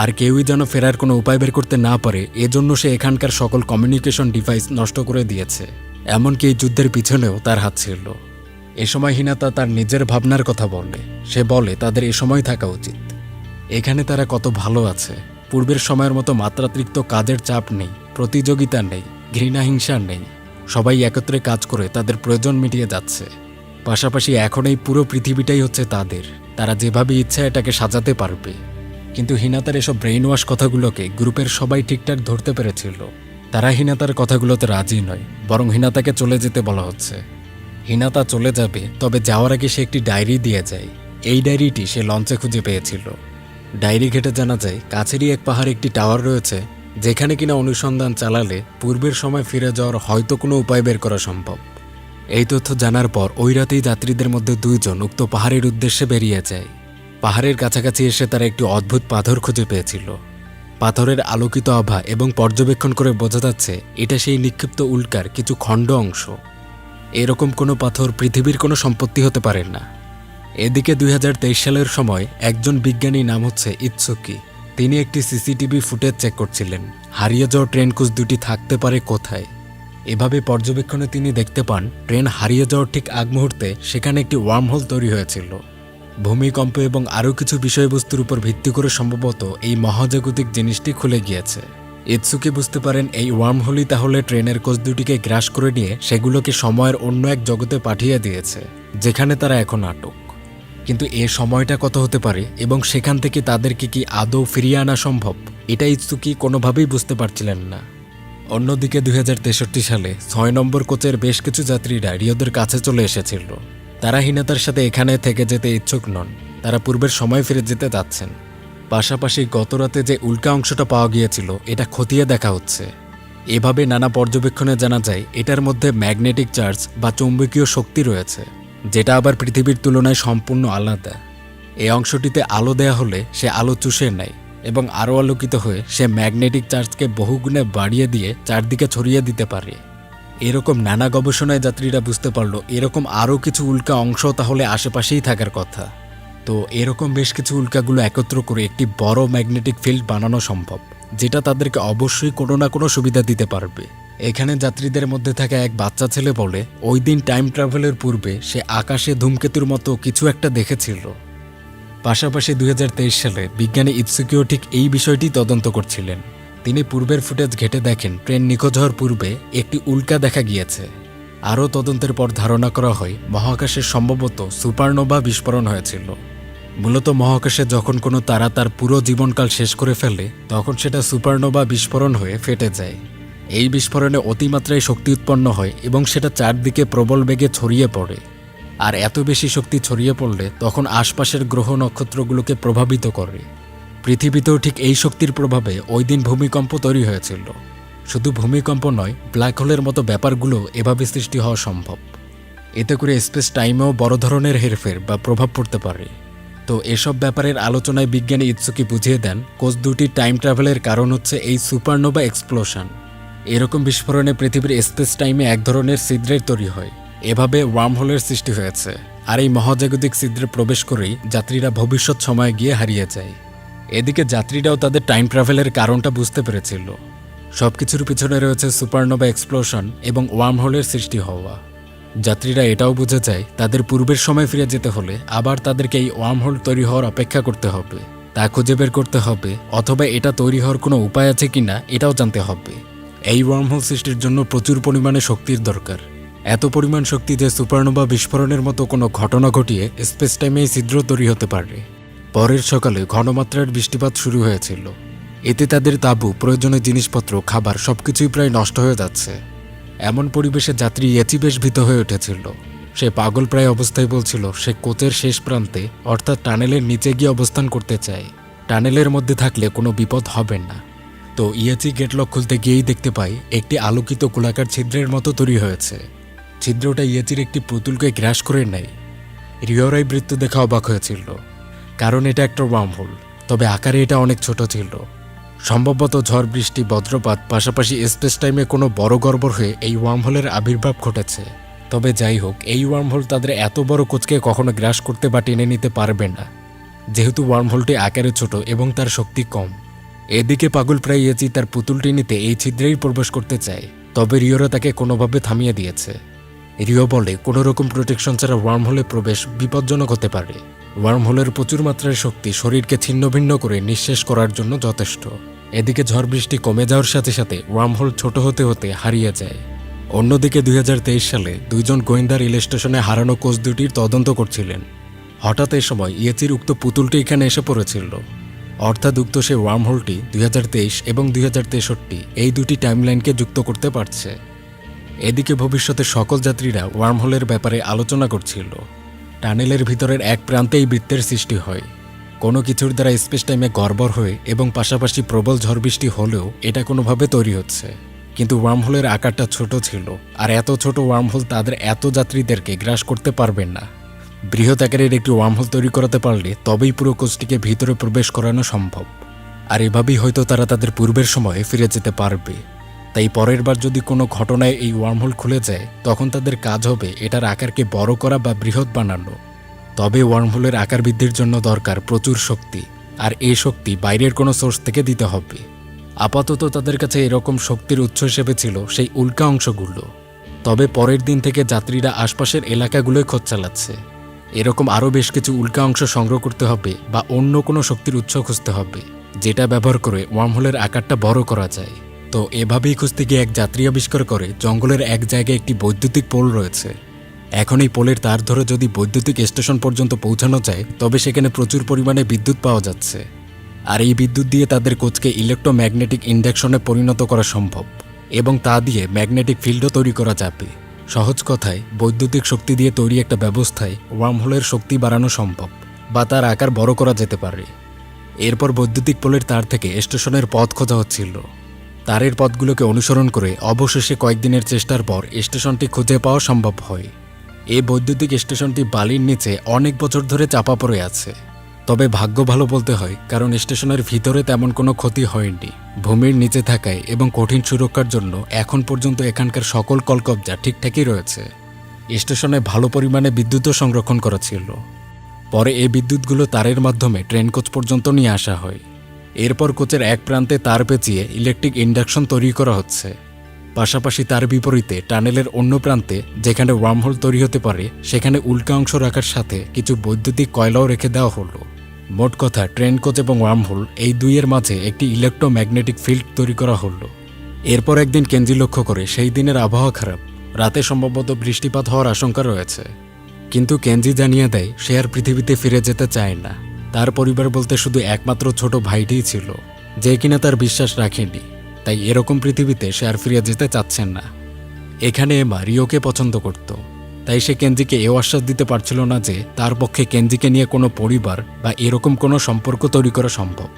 আর কেউই যেন ফেরার কোনো উপায় বের করতে না পারে, এজন্য সে এখানকার সকল কমিউনিকেশন ডিভাইস নষ্ট করে দিয়েছে। এমনকি এই যুদ্ধের পিছনেও তার হাত ছিল। এ সময় হিনাতা তার নিজের ভাবনার কথা বলে। সে বলে তাদের এ সময় থাকা উচিত। এখানে তারা কত ভালো আছে, পূর্বের সময়ের মতো মাত্রাতিরিক্ত কাজের চাপ নেই, প্রতিযোগিতা নেই, ঘৃণা হিংসা নেই। সবাই একত্রে কাজ করে তাদের প্রয়োজন মিটিয়ে যাচ্ছে। পাশাপাশি এখন এই পুরো পৃথিবীটাই হচ্ছে তাদের, তারা যেভাবে ইচ্ছা এটাকে সাজাতে পারবে। কিন্তু হিনাতার এসব ব্রেইন ওয়াশ কথাগুলোকে গ্রুপের সবাই ঠিকঠাক ধরতে পেরেছিল। তারা হিনাতার কথাগুলোতে রাজি নয়, বরং হিনাতাকে চলে যেতে বলা হচ্ছে। হিনাতা চলে যাবে, তবে যাওয়ার আগে সে একটি ডায়েরি দিয়ে যায়। এই ডায়েরিটি সে লঞ্চে খুঁজে পেয়েছিল। ডায়েরি ঘেটে জানা যায় কাছেরই এক পাহাড়ে একটি টাওয়ার রয়েছে, যেখানে কিনা অনুসন্ধান চালালে পূর্বের সময় ফিরে যাওয়ার হয়তো কোনো উপায় বের করা সম্ভব। এই তথ্য জানার পর ওই রাতেই যাত্রীদের মধ্যে 2 জন উক্ত পাহাড়ের উদ্দেশ্যে বেরিয়ে যায়। পাহাড়ের কাছাকাছি এসে তারা একটি অদ্ভুত পাথর খুঁজে পেয়েছিল। পাথরের আলোকিত আভা এবং পর্যবেক্ষণ করে বোঝা যাচ্ছে এটা সেই নিক্ষিপ্ত উল্কার কিছু খণ্ড অংশ। এরকম কোনো পাথর পৃথিবীর কোনো সম্পত্তি হতে পারে না। এদিকে 2023 সালের সময় একজন বিজ্ঞানী, নাম হচ্ছে ইৎসুকি, তিনি একটি সিসিটিভি ফুটেজ চেক করছিলেন হারিয়ে যাওয়া ট্রেন কোচ 2টি থাকতে পারে কোথায়। এভাবে পর্যবেক্ষণে তিনি দেখতে পান ট্রেন হারিয়ে যাওয়ার ঠিক আগ মুহূর্তে সেখানে একটি ওয়ার্মহোল তৈরি হয়েছিল। ভূমিকম্প এবং আরও কিছু বিষয়বস্তুর উপর ভিত্তি করে সম্ভবত এই মহাজাগতিক জিনিসটি খুলে গিয়েছে। ইৎসুকি বুঝতে পারেন এই ওয়ার্মহোলই তাহলে ট্রেনের কোচ 2টিকে গ্রাস করে নিয়ে সেগুলোকে সময়ের অন্য এক জগতে পাঠিয়ে দিয়েছে, যেখানে তারা এখন আটক। কিন্তু এ সময়টা কত হতে পারে এবং সেখান থেকে তাদেরকে কি আদৌ ফিরিয়ে আনা সম্ভব, এটা ইৎসুকি কোনোভাবেই বুঝতে পারছিলেন না। অন্যদিকে 2063 সালে 6 নম্বর কোচের বেশ কিছু যাত্রীরা রিওদের কাছে চলে এসেছিল। তারা হিনাতার সাথে এখানে থেকে যেতে ইচ্ছুক নন, তারা পূর্বের সময় ফিরে যেতে যাচ্ছেন। পাশাপাশি গতরাতে যে উল্কা অংশটা পাওয়া গিয়েছিল এটা খতিয়ে দেখা হচ্ছে। এভাবে নানা পর্যবেক্ষণে জানা যায় এটার মধ্যে ম্যাগনেটিক চার্জ বা চৌম্বকীয় শক্তি রয়েছে, যেটা আবার পৃথিবীর তুলনায় সম্পূর্ণ আলাদা। এই অংশটিতে আলো দেয়া হলে সে আলো চুষে নেয় এবং আরও আলোকিত হয়ে সে ম্যাগনেটিক চার্জকে বহুগুণে বাড়িয়ে দিয়ে চারদিকে ছড়িয়ে দিতে পারে। এরকম নানা গবেষণায় যাত্রীরা বুঝতে পারল এরকম আরও কিছু উল্কা অংশ তাহলে আশেপাশেই থাকার কথা। তো এরকম বেশ কিছু উল্কাগুলো একত্র করে একটি বড় ম্যাগনেটিক ফিল্ড বানানো সম্ভব, যেটা তাদেরকে অবশ্যই কোনো না কোনো সুবিধা দিতে পারবে। এখানে যাত্রীদের মধ্যে থাকা এক বাচ্চা ছেলে বলে ওই দিন টাইম ট্রাভেলের পূর্বে সে আকাশে ধূমকেতুর মতো কিছু একটা দেখেছিল। পাশাপাশি 2023 সালে বিজ্ঞানী ইৎসুকিও ঠিক এই বিষয়টি তদন্ত করছিলেন। তিনি পূর্বের ফুটেজ ঘেটে দেখেন ট্রেন নিখোঁজ হওয়ার পূর্বে একটি উল্কা দেখা গিয়েছে। আরও তদন্তের পর ধারণা করা হয় মহাকাশে সম্ভবত সুপারনোভা বিস্ফোরণ হয়েছিল। মূলত মহাকাশে যখন কোনো তারা তার পুরো জীবনকাল শেষ করে ফেলে তখন সেটা সুপারনোভা বিস্ফোরণ হয়ে ফেটে যায়। এই বিস্ফোরণে অতিমাত্রায় শক্তি উৎপন্ন হয় এবং সেটা চারদিকে প্রবল বেগে ছড়িয়ে পড়ে। আর এত বেশি শক্তি ছড়িয়ে পড়লে তখন আশপাশের গ্রহ নক্ষত্রগুলোকে প্রভাবিত করে। পৃথিবীতেও ঠিক এই শক্তির প্রভাবে ওই দিন ভূমিকম্প তৈরি হয়েছিল। শুধু ভূমিকম্প নয়, ব্ল্যাক হোলের মতো ব্যাপারগুলো এভাবে সৃষ্টি হওয়া সম্ভব। এতে করে স্পেস টাইমেও বড় ধরনের হেরফের বা প্রভাব পড়তে পারে। তো এসব ব্যাপারের আলোচনায় বিজ্ঞানী ইৎসুকি বুঝিয়ে দেন কোচ 2টি টাইম ট্রাভেলের কারণ হচ্ছে এই সুপারনোভা এক্সপ্লোশন। এরকম বিস্ফোরণে পৃথিবীর স্পেস টাইমে এক ধরনের ছিদ্রের তৈরি হয়। এভাবে ওয়ার্মহোলের সৃষ্টি হয়েছে। আর এই মহাজাগতিক ছিদ্রে প্রবেশ করেই যাত্রীরা ভবিষ্যৎ সময়ে গিয়ে হারিয়ে যায়। এদিকে যাত্রীরাও তাদের টাইম ট্রাভেলের কারণটা বুঝতে পেরেছিল। সবকিছুর পিছনে রয়েছে সুপারনোভা এক্সপ্লোশন এবং ওয়ার্মহোলের সৃষ্টি হওয়া। যাত্রীরা এটাও বুঝে যায় তাদের পূর্বের সময় ফিরে যেতে হলে আবার তাদেরকে এই ওয়ার্মহোল তৈরি হওয়ার অপেক্ষা করতে হবে, তা খুঁজে বের করতে হবে, অথবা এটা তৈরি হওয়ার কোনো উপায় আছে কিনা এটাও জানতে হবে। এই ওয়ার্মহোল সৃষ্টির জন্য প্রচুর পরিমাণে শক্তির দরকার। এত পরিমাণ শক্তি যে সুপারনোভা বিস্ফোরণের মতো কোনো ঘটনা ঘটিয়ে স্পেস টাইমে এই ছিদ্র তৈরি হতে পারে। পরের সকালে ঘনমাত্রার বৃষ্টিপাত শুরু হয়েছিল। এতে তাদের তাঁবু, প্রয়োজনীয় জিনিসপত্র, খাবার সবকিছুই প্রায় নষ্ট হয়ে যাচ্ছে। এমন পরিবেশে যাত্রী ইয়েচি বেশ ভীত হয়ে উঠেছিল। সে পাগল প্রায় অবস্থায় বলছিল সে কোচের শেষ প্রান্তে অর্থাৎ টানেলের নিচে গিয়ে অবস্থান করতে চায়। টানেলের মধ্যে থাকলে কোনো বিপদ হবে না। তো ইয়েচি গেটলক খুলতে গিয়েই দেখতে পাই একটি আলোকিত গোলাকার ছিদ্রের মতো তৈরি হয়েছে। ছিদ্রটা ইয়েচির একটি পুতুলকে গ্রাস করে নেয়। রিওরাই বৃত্ত দেখা অবাক হয়েছিল, কারণ এটা একটা ওয়ার্মহোল, তবে আকারে এটা অনেক ছোট ছিল। সম্ভবত ঝড়, বৃষ্টি, বজ্রপাত, পাশাপাশি স্পেস টাইমে কোনো বড় গড়বড় হয়ে এই ওয়ার্মহোলের আবির্ভাব ঘটেছে। তবে যাই হোক, এই ওয়ার্মহোল তাদের এত বড় কোচকে কখনো গ্রাস করতে বা টেনে নিতে পারবে না, যেহেতু ওয়ার্মহোলটি আকারে ছোট এবং তার শক্তি কম। এদিকে পাগল প্রায় ইয়েচি তার পুতুলটি নিতে এই ছিদ্রেই প্রবেশ করতে চায়, তবে রিওরা তাকে কোনোভাবে থামিয়ে দিয়েছে। রিও বলে কোনো রকম প্রোটেকশন ছাড়া ওয়ার্মহোলে প্রবেশ বিপজ্জনক হতে পারে। ওয়ার্মহোলের প্রচুর মাত্রায় শক্তি শরীরকে ছিন্নভিন্ন করে নিঃশেষ করার জন্য যথেষ্ট। এদিকে ঝড় বৃষ্টি কমে যাওয়ার সাথে সাথে ওয়ার্মহোল ছোট হতে হতে হারিয়ে যায়। অন্যদিকে 2023 সালে দুইজন গোয়েন্দা রেল স্টেশনে হারানো কোচ দুটির তদন্ত করছিলেন। হঠাৎ এ সময় ইয়েচির উক্ত পুতুলটি এখানে এসে পড়েছিল। অর্থাৎ উক্ত সেই ওয়ার্মহোলটি 2023 এবং 2063 এই দুটি টাইমলাইনকে যুক্ত করতে পারছে। এদিকে ভবিষ্যতের সকল যাত্রীরা ওয়ার্মহোলের ব্যাপারে আলোচনা করছিল। টানেলের ভিতরের এক প্রান্তে এই বৃত্তের সৃষ্টি হয়। কোনো কিছুর দ্বারা স্পেস টাইমে গড়বড় হয়ে এবং পাশাপাশি প্রবল ঝড় বৃষ্টি হলেও এটা কোনোভাবে তৈরি হচ্ছে। কিন্তু ওয়ার্মহোলের আকারটা ছোট ছিল, আর এত ছোট ওয়ার্মহোল তাদের এত যাত্রীদেরকে গ্রাস করতে পারবে না। বৃহৎ আকারের একটি ওয়ার্মহোল তৈরি করাতে পারলে তবেই পুরো কোচটিকে ভিতরে প্রবেশ করানো সম্ভব। আর এভাবেই হয়তো তারা তাদের পূর্বের সময়ে ফিরে যেতে পারবে। তাই পরের বার যদি কোনো ঘটনায় এই ওয়ার্মহোল খুলে যায়, তখন তাদের কাজ হবে এটার আকারকে বড় করা বা বৃহৎ বানানো। তবে ওয়ার্মহোলের আকার বৃদ্ধির জন্য দরকার প্রচুর শক্তি, আর এই শক্তি বাইরের কোনো সোর্স থেকে দিতে হবে। আপাতত তাদের কাছে এরকম শক্তির উৎস হিসেবে ছিল সেই উল্কা অংশগুলো। তবে পরের দিন থেকে যাত্রীরা আশপাশের এলাকাগুলোয় খোঁজ চালাচ্ছে। এরকম আরও বেশ কিছু উল্কা অংশ সংগ্রহ করতে হবে বা অন্য কোনো শক্তির উৎস খুঁজতে হবে, যেটা ব্যবহার করে ওয়ার্মহোলের আকারটা বড় করা যায়। তো এভাবেই খুঁজতে গিয়ে এক যাত্রী আবিষ্কার করে জঙ্গলের এক জায়গায় একটি বৈদ্যুতিক পোল রয়েছে। এখন এই পোলের তার ধরে যদি বৈদ্যুতিক স্টেশন পর্যন্ত পৌঁছানো যায়, তবে সেখানে প্রচুর পরিমাণে বিদ্যুৎ পাওয়া যাচ্ছে। আর এই বিদ্যুৎ দিয়ে তাদের কোচকে ইলেকট্রোম্যাগনেটিক ইন্ডাকশনে পরিণত করা সম্ভব, এবং তা দিয়ে ম্যাগনেটিক ফিল্ডও তৈরি করা যাবে। সহজ কথায়, বৈদ্যুতিক শক্তি দিয়ে তৈরি একটা ব্যবস্থায় ওয়ার্মহোলের শক্তি বাড়ানো সম্ভব, বা তার আকার বড় করা যেতে পারে। এরপর বৈদ্যুতিক পোলের তার থেকে স্টেশনের পথ খোঁজা হচ্ছিল। তারের পথগুলোকে অনুসরণ করে অবশেষে কয়েকদিনের চেষ্টার পর স্টেশনটি খুঁজে পাওয়া সম্ভব হয়। এই বৈদ্যুতিক স্টেশনটি বালির নিচে অনেক বছর ধরে চাপা পড়ে আছে। তবে ভাগ্য ভালো বলতে হয়, কারণ স্টেশনের ভিতরে তেমন কোনো ক্ষতি হয়নি। ভূমির নিচে থাকায় এবং কঠিন সুরক্ষার জন্য এখন পর্যন্ত এখানকার সকল কলকবজা ঠিকঠাকই রয়েছে। স্টেশনে ভালো পরিমাণে বিদ্যুৎও সংরক্ষণ করা ছিল। পরে এই বিদ্যুৎগুলো তারের মাধ্যমে ট্রেন কোচ পর্যন্ত নিয়ে আসা হয়। এরপর কোচের এক প্রান্তে তার পেঁচিয়ে ইলেকট্রিক ইন্ডাকশন তৈরি করা হচ্ছে। পাশাপাশি তার বিপরীতে টানেলের অন্য প্রান্তে যেখানে ওয়ার্মহোল তৈরি হতে পারে, সেখানে উল্কা অংশ রাখার সাথে কিছু বৈদ্যুতিক কয়লাও রেখে দেওয়া হলো। মোট কথা, ট্রেন কোচ এবং ওয়ার্মহোল এই দুইয়ের মাঝে একটি ইলেকট্রোম্যাগনেটিক ফিল্ড তৈরি করা হলো। এরপর একদিন কেনজি লক্ষ্য করে সেই দিনের আবহাওয়া খারাপ, রাতে সম্ভবত বৃষ্টিপাত হওয়ার আশঙ্কা রয়েছে। কিন্তু কেনজি জানিয়ে দেয় সে আর পৃথিবীতে ফিরে যেতে চায় না। তার পরিবার বলতে শুধু একমাত্র ছোট ভাইটিই ছিল, যে কিনা তার বিশ্বাস রাখেনি। তাই এরকম পৃথিবীতে সে আর ফিরে যেতে চাচ্ছেন না। এখানে এমা রিওকে পছন্দ করত, তাই সে কেনজিকে এও আশ্বাস দিতে পারছিল না যে তার পক্ষে কেনজিকে নিয়ে কোনো পরিবার বা এরকম কোনো সম্পর্ক তৈরি করা সম্ভব।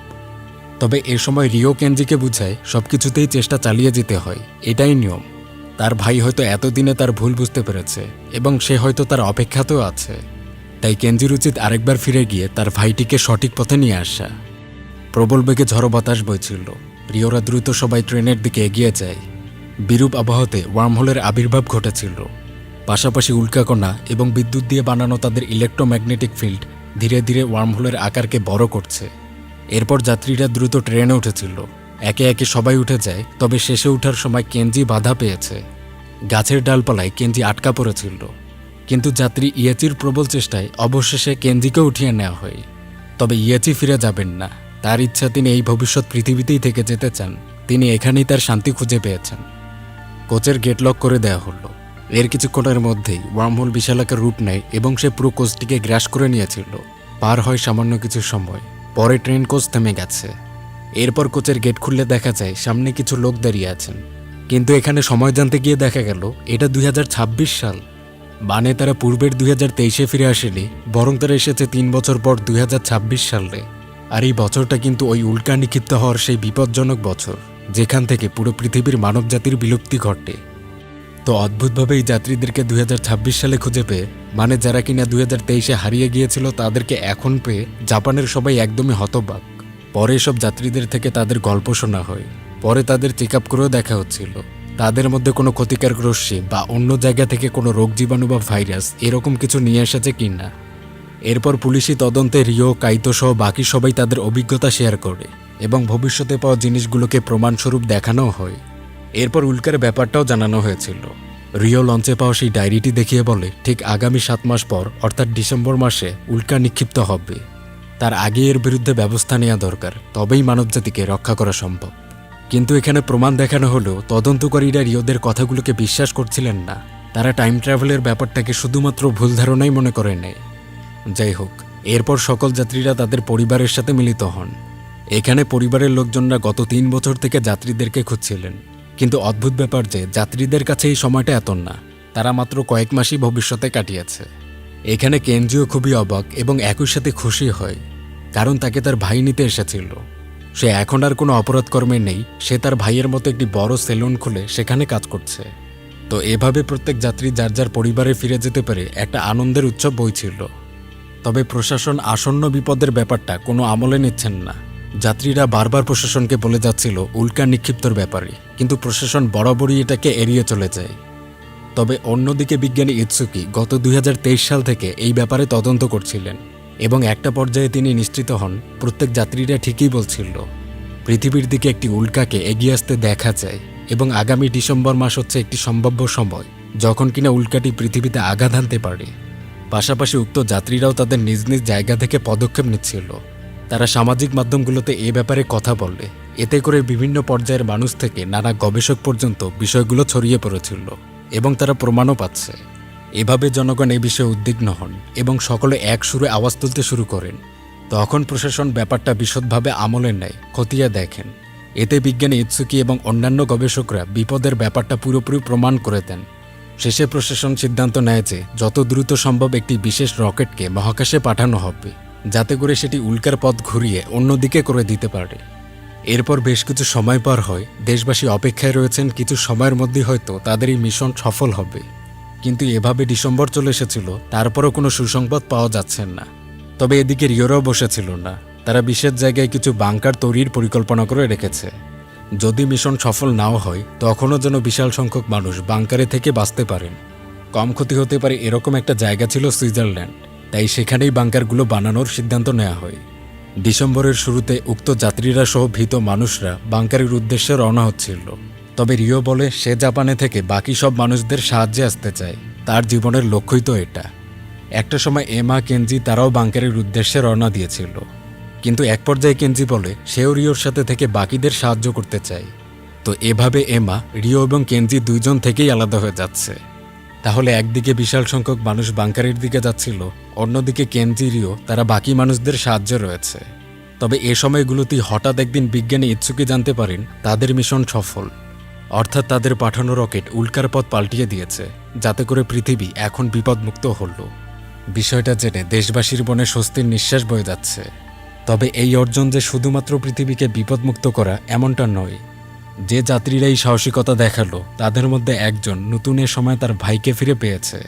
তবে এ সময় রিও কেনজিকে বুঝায় সবকিছুতেই চেষ্টা চালিয়ে যেতে হয়, এটাই নিয়ম। তার ভাই হয়তো এতদিনে তার ভুল বুঝতে পেরেছে এবং সে হয়তো তার অপেক্ষাতেও আছে। তাই কেনজির উচিত আরেকবার ফিরে গিয়ে তার ভাইটিকে সঠিক পথে নিয়ে আসা। প্রবল বেগে ঝড়ো বাতাস বইছিল। রিওরা দ্রুত সবাই ট্রেনের দিকে এগিয়ে যায়। বিরূপ আবহাওয়াতে ওয়ার্মহোলের আবির্ভাব ঘটেছিল। পাশাপাশি উল্কাকণা এবং বিদ্যুৎ দিয়ে বানানো তাদের ইলেকট্রোম্যাগনেটিক ফিল্ড ধীরে ধীরে ওয়ার্মহোলের আকারকে বড় করছে। এরপর যাত্রীরা দ্রুত ট্রেনে উঠেছিল। একে একে সবাই উঠে যায়, তবে শেষে ওঠার সময় কেনজি বাধা পেয়েছে। গাছের ডালপালায় কেনজি আটকা পড়েছিল, কিন্তু যাত্রী ইয়াচির প্রবল চেষ্টায় অবশেষে কেনজিকে উঠিয়ে নেওয়া হয়। তবে ইয়াচি ফিরে যাবেন না। তার ইচ্ছা, তিনি এই ভবিষ্যৎ পৃথিবীতেই থেকে যেতে চান। তিনি এখানেই তার শান্তি খুঁজে পেয়েছেন। কোচের গেট লক করে দেওয়া হলো। এর কিছুক্ষণের মধ্যেই ওয়ার্মহোল বিশালাকার রূপ নেয় এবং সে পুরো কোচটিকে গ্রাস করে নিয়েছিল। পার হয় সামান্য কিছু সময়, পরে ট্রেন কোচ থেমে গেছে। এরপর কোচের গেট খুললে দেখা যায় সামনে কিছু লোক দাঁড়িয়ে আছেন। কিন্তু এখানে সময় জানতে গিয়ে দেখা গেল এটা 2026 সাল। মানে তারা পূর্বের 2023-এ ফিরে আসেনি, বরং তারা এসেছে 3 বছর পর 2026 সালে। আর এই বছরটা কিন্তু ওই উল্কা নিক্ষিপ্ত হওয়ার সেই বিপজ্জনক বছর, যেখান থেকে পুরো পৃথিবীর মানবজাতির বিলুপ্তি ঘটে। তো অদ্ভুতভাবে এই যাত্রীদেরকে 2026 সালে খুঁজে পেয়ে, মানে যারা কিনা 2023-এ হারিয়ে গিয়েছিল তাদেরকে এখন পেয়ে জাপানের সবাই একদমই হতবাক। পরে সব যাত্রীদের থেকে তাদের গল্প শোনা হয়। পরে তাদের চেক আপ করেও দেখা হচ্ছিল তাদের মধ্যে কোনো ক্ষতিকারক রশ্মি বা অন্য জায়গা থেকে কোনো রোগ জীবাণু বা ভাইরাস এরকম কিছু নিয়ে এসেছে কিনা। এরপর পুলিশি তদন্তে রিও, কাইতো সহ বাকি সবাই তাদের অভিজ্ঞতা শেয়ার করে এবং ভবিষ্যতে পাওয়া জিনিসগুলোকে প্রমাণস্বরূপ দেখানোও হয়। এরপর উল্কার ব্যাপারটাও জানানো হয়েছিল। রিও লঞ্চে পাওয়া সেই ডায়েরিটি দেখিয়ে বলে, ঠিক আগামী 7 মাস পর অর্থাৎ ডিসেম্বর মাসে উল্কা নিক্ষিপ্ত হবে। তার আগে এর বিরুদ্ধে ব্যবস্থা নেওয়া দরকার, তবেই মানবজাতিকে রক্ষা করা সম্ভব। কিন্তু এখানে প্রমাণ দেখানো হলেও তদন্তকারীরা রিওদের কথাগুলোকে বিশ্বাস করছিলেন না। তারা টাইম ট্রাভেলের ব্যাপারটাকে শুধুমাত্র ভুল ধারণাই মনে করে নেয়। যাই হোক, এরপর সকল যাত্রীরা তাদের পরিবারের সাথে মিলিত হন। এখানে পরিবারের লোকজনরা গত 3 বছর থেকে যাত্রীদেরকে খুঁজছিলেন। কিন্তু অদ্ভুত ব্যাপার যে যাত্রীদের কাছে এই সময়টা এত না, তারা মাত্র কয়েক মাসই ভবিষ্যতে কাটিয়েছে। এখানে কেনজিও খুবই অবাক এবং একই সাথে খুশি হয়, কারণ তাকে তার ভাই নিতে এসেছিল। সে এখন আর কোনো অপরাধ কর্মে নেই। সে তার ভাইয়ের মতো একটি বড় সেলুন খুলে সেখানে কাজ করছে। তো এভাবে প্রত্যেক যাত্রী যার যার পরিবারে ফিরে যেতে পারে একটা আনন্দের উৎসব বইছিল। তবে প্রশাসন আসন্ন বিপদের ব্যাপারটা কোনো আমলে নিচ্ছেন না। যাত্রীরা বারবার প্রশাসনকে বলে যাচ্ছিল উল্কা নিক্ষিপ্তর ব্যাপারে, কিন্তু প্রশাসন বরাবরই এটাকে এড়িয়ে চলে যায়। তবে অন্যদিকে বিজ্ঞানী ইৎসুকি গত 2023 সাল থেকে এই ব্যাপারে তদন্ত করছিলেন এবং একটা পর্যায়ে তিনি নিশ্চিত হন প্রত্যেক যাত্রীরা ঠিকই বলছিল পৃথিবীর দিকে একটি উল্কাকে এগিয়ে আসতে দেখা যায় এবং আগামী ডিসেম্বর মাস হচ্ছে একটি সম্ভাব্য সময় যখন কিনা উল্কাটি পৃথিবীতে আঘাত হানতে পারে। পাশাপাশি উক্ত যাত্রীরাও তাদের নিজ নিজ জায়গা থেকে পদক্ষেপ নিচ্ছিল। তারা সামাজিক মাধ্যমগুলোতে এ ব্যাপারে কথা বলে, এতে করে বিভিন্ন পর্যায়ের মানুষ থেকে নানা গবেষক পর্যন্ত বিষয়গুলো ছড়িয়ে পড়েছিল এবং তারা প্রমাণও পাচ্ছে। এভাবে জনগণ এই বিষয়ে উদ্বিগ্ন হন এবং সকলে এক সুরে আওয়াজ তুলতে শুরু করেন। তখন প্রশাসন ব্যাপারটা বিশদভাবে আমলে নেয়, খতিয়ে দেখেন। এতে বিজ্ঞানী ইৎসুকি এবং অন্যান্য গবেষকরা বিপদের ব্যাপারটা পুরোপুরি প্রমাণ করে দেন। শেষে প্রশাসন সিদ্ধান্ত নেয় যে যত দ্রুত সম্ভব একটি বিশেষ রকেটকে মহাকাশে পাঠানো হবে, যাতে করে সেটি উল্কার পথ ঘুরিয়ে অন্যদিকে করে দিতে পারে। এরপর বেশ কিছু সময় পার হয়। দেশবাসী অপেক্ষায় রয়েছেন কিছু সময়ের মধ্যে হয়তো তাদের এই মিশন সফল হবে। কিন্তু এভাবে ডিসেম্বর চলে এসেছিল, তারপরও কোনো সুসংবাদ পাওয়া যাচ্ছে না। তবে এদিকে রিওরাও বসেছিল না। তারা বিশেষ জায়গায় কিছু বাংকার তৈরির পরিকল্পনা করে রেখেছে। যদি মিশন সফল নাও হয়, তখনও যেন বিশাল সংখ্যক মানুষ বাংকারে থেকে বাঁচতে পারেন। কম ক্ষতি হতে পারে এরকম একটা জায়গা ছিল সুইজারল্যান্ড, তাই সেখানেই বাংকারগুলো বানানোর সিদ্ধান্ত নেওয়া হয়। ডিসেম্বরের শুরুতে উক্ত যাত্রীরা সহ ভীত মানুষরা বাংকারের উদ্দেশ্যে রওনা হচ্ছিল। তবে রিও বলে সে জাপানে থেকে বাকি সব মানুষদের সাহায্যে আসতে চায়, তার জীবনের লক্ষ্যই তো এটা। একটা সময় এমা, কেনজি তারাও বাংকারের উদ্দেশ্যে রওনা দিয়েছিল। কিন্তু এক পর্যায়ে কেনজি বলে সেও রিওর সাথে থেকে বাকিদের সাহায্য করতে চায়। তো এভাবে এমা, রিও এবং কেনজি দুইজন থেকেই আলাদা হয়ে যাচ্ছে। তাহলে একদিকে বিশাল সংখ্যক মানুষ বাংকারের দিকে যাচ্ছিল, অন্যদিকে কেনজি, রিও তারা বাকি মানুষদের সাহায্যে রয়েছে। তবে এ সময়গুলোতেই হঠাৎ একদিন বিজ্ঞানী ইৎসুকি জানতে পারেন তাদের মিশন সফল, অর্থাৎ তাদের পাঠানো রকেট উল্কার পথ পাল্টিয়ে দিয়েছে, যাতে করে পৃথিবী এখন বিপদমুক্ত হল। বিষয়টা জেনে দেশবাসীর মনে স্বস্তির নিঃশ্বাস বয়ে যাচ্ছে। তবে এই অর্জন যে শুধুমাত্র পৃথিবীকে বিপদমুক্ত করা এমনটা নয়। যে যাত্রীরা এই সাহসিকতা দেখালো তাদের মধ্যে একজন নতুন এ সময় তার ভাইকে ফিরে পেয়েছে।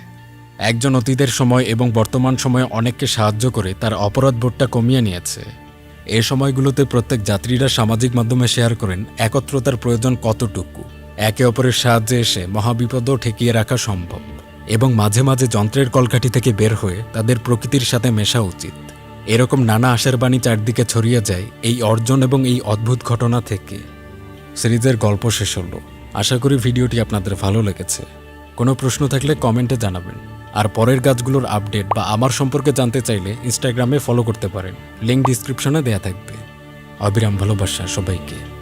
একজন অতীতের সময় এবং বর্তমান সময়ে অনেককে সাহায্য করে তার অপরাধবোধটা কমিয়ে নিয়েছে। এ সময়গুলোতে প্রত্যেক যাত্রীরা সামাজিক মাধ্যমে শেয়ার করেন একত্রতার প্রয়োজন কতটুকু। একে অপরের সাহায্যে এসে মহাবিপদও ঠেকিয়ে রাখা সম্ভব এবং মাঝে মাঝে যন্ত্রের কলকাঠি থেকে বের হয়ে তাদের প্রকৃতির সাথে মেশা উচিত। এরকম নানা আশার বাণী চারদিকে ছড়িয়ে যায় এই অর্জন এবং এই অদ্ভুত ঘটনা থেকে। সিরিজের গল্প শেষ হলো। আশা করি ভিডিওটি আপনাদের ভালো লেগেছে। কোনো প্রশ্ন থাকলে কমেন্টে জানাবেন। আর পরের গাছগুলোর আপডেট বা আমার সম্পর্কে জানতে চাইলে ইনস্টাগ্রামে ফলো করতে পারেন, লিঙ্ক ডিসক্রিপশনে দেয়া থাকবে। অবিরাম ভালোবাসা সবাইকে।